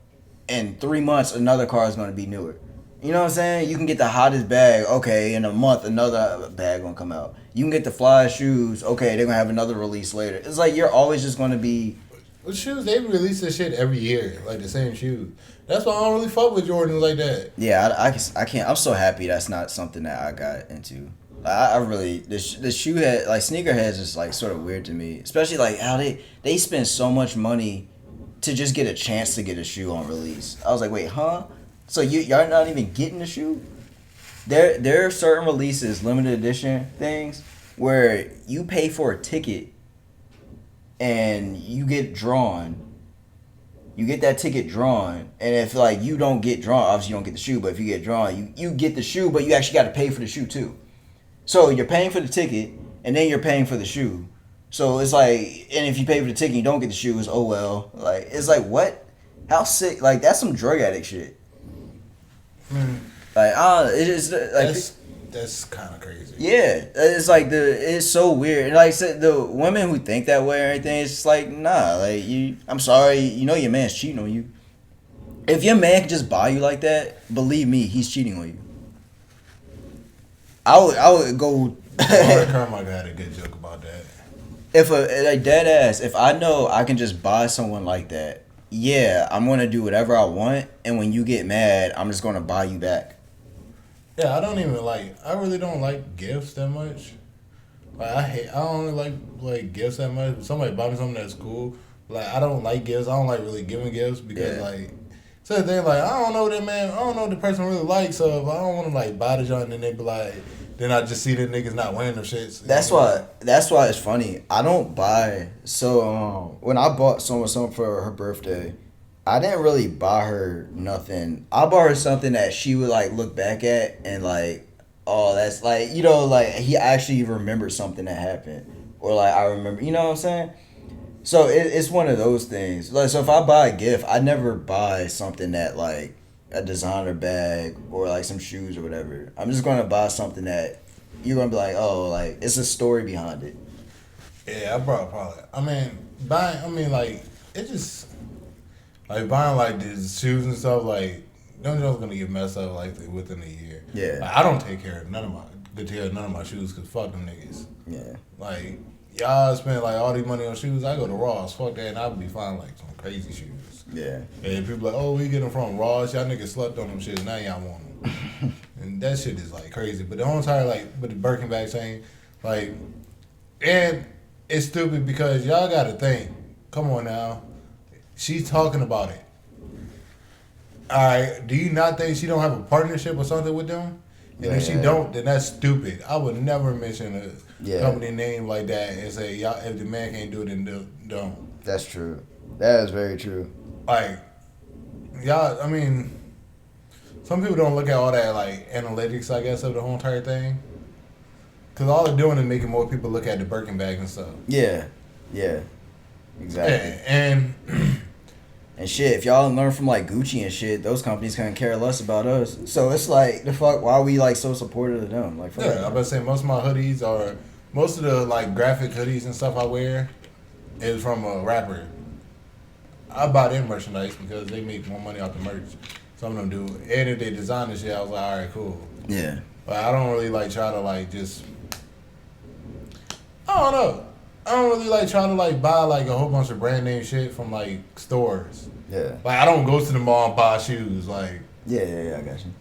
In 3 months, another car is going to be newer. You know what I'm saying? You can get the hottest bag. Okay, in a month, another bag going to come out. You can get the fly shoes. Okay, they're going to have another release later. It's like you're always just going to be... With shoes, they release this shit every year. Like the same shoes. That's why I don't really fuck with Jordans like that. Yeah, I can't. I'm so happy that's not something that I got into. I really, the shoe head, like sneakerheads is like sort of weird to me, especially like how they spend so much money to just get a chance to get a shoe on release. I was like, wait, huh? So y'all not even getting the shoe? There are certain releases, limited edition things, where you pay for a ticket and you get drawn. You get that ticket drawn, and if like you don't get drawn, obviously you don't get the shoe, but if you get drawn, you get the shoe, but you actually got to pay for the shoe too. So you're paying for the ticket, and then you're paying for the shoe. So it's like, and if you pay for the ticket and you don't get the shoe, it's oh well. Like, it's like, what? How sick? Like, that's some drug addict shit. Like, it's like... That's kind of crazy. Yeah. It's like, it's so weird. And like I said, the women who think that way or anything, it's just like, nah. Like, I'm sorry, you know your man's cheating on you. If your man can just buy you like that, believe me, he's cheating on you. I would go. Carmichael had a good joke about that. If like dead ass, if I know I can just buy someone like that, yeah, I'm gonna do whatever I want, and when you get mad, I'm just gonna buy you back. Yeah, I really don't like gifts that much. Like I don't really like gifts that much. If somebody buy me something that's cool, like I don't like gifts. I don't like really giving gifts because like. So they're like, I don't know what the person really likes, so if I don't want to like buy the joint, then they be like, then I just see the niggas not wearing them shits. That's why it's funny. I don't buy, so when I bought someone something for her birthday, I didn't really buy her nothing. I bought her something that she would like look back at and like, oh, that's like, you know, like he actually remembered something that happened. Or like I remember, you know what I'm saying? So it's one of those things. Like, so if I buy a gift, I never buy something that like a designer bag or like some shoes or whatever. I'm just gonna buy something that you're gonna be like, oh, like it's a story behind it. Yeah, I probably. Like it just like buying like these shoes and stuff. Like them joints gonna get messed up like within a year. Yeah. Like, I don't take care of none of my shoes because fuck them niggas. Yeah. Like. Y'all spend like all these money on shoes. I go to Ross. Fuck that, and I would be finding like some crazy shoes. Yeah. And people like, oh, we get them from Ross. Y'all niggas slept on them shit. Now y'all want them. And that shit is like crazy. But the whole entire like, with the Birkin bag thing, like, and it's stupid because y'all got to think. Come on now, she's talking about it. All right. Do you not think she don't have a partnership or something with them? And if she don't, then that's stupid. I would never mention a company name like that and say, y'all, if the man can't do it, then don't. That's true. That is very true. Like, y'all, I mean, some people don't look at all that, like, analytics, I guess, of the whole entire thing. Because all they're doing is making more people look at the Birkin bag and stuff. Yeah. Exactly. And shit, if y'all learn from like Gucci and shit, those companies couldn't care less about us. So it's like, the fuck, why are we like so supportive of them? Like, I'm about to say, most of my hoodies are, most of the like graphic hoodies and stuff I wear is from a rapper. I buy their merchandise because they make more money off the merch. Some of them do. And if they design the shit, I was like, alright, cool. Yeah. But I don't really like try to like just, I don't know. I don't really like trying to like buy like a whole bunch of brand name shit from like stores. Yeah. Like I don't go to the mall and buy shoes. Like Yeah, I got you.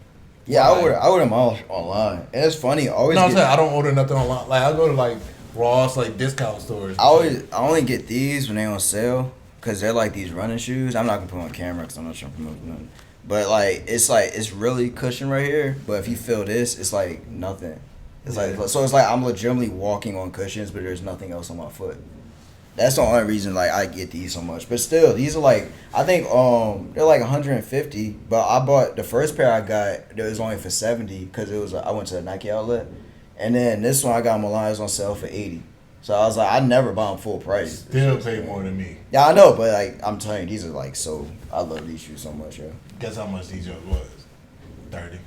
Yeah, I order them all online, and it's funny. I'm saying I don't order nothing online. Like I go to like Ross, like discount stores. I only get these when they on sale because they're like these running shoes. I'm not gonna put them on camera because I'm not trying to promote nothing. But it's really cushion right here. But if you feel this, it's like nothing. It's like I'm legitimately walking on cushions, but there's nothing else on my foot. That's the only reason like I get these so much. But still, these are like I think they're like 150. But I bought the first pair I got. It was only for 70 because it was I went to the Nike outlet, and then this one I got Milan was on sale for 80. So I was like, I never buy them full price. Still pay more than me. Yeah, I know, but like I'm telling you, these are like so. I love these shoes so much, yo. Guess how much these was? 30.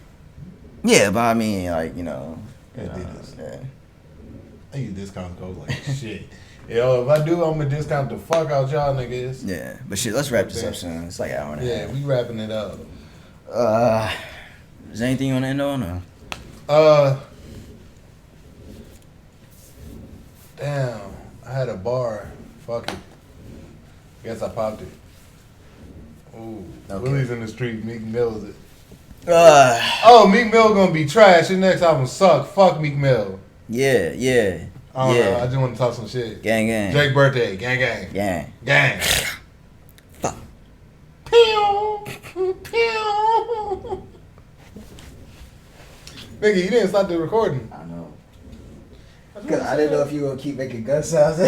Yeah, but I mean, like Adidas. Yeah. I use discount codes like shit. Yo, if I do, I'm gonna discount the fuck out y'all niggas. Yeah, but shit, let's wrap this up soon. It's like an hour and a half. Yeah, we wrapping it up. Is there anything you want to end on? Or? Damn, I had a bar. Fuck it. Guess I popped it. Ooh, Okay. Willie's in the street. Meek Mill's it. Meek Mill gonna be trash. His next album suck. Fuck Meek Mill. Yeah. I don't know. I just want to talk some shit. Gang. Drake birthday. Gang. Fuck. Pew. Pew. Nigga, you didn't stop the recording. I know. Cause I didn't know if you were gonna keep making gun sounds.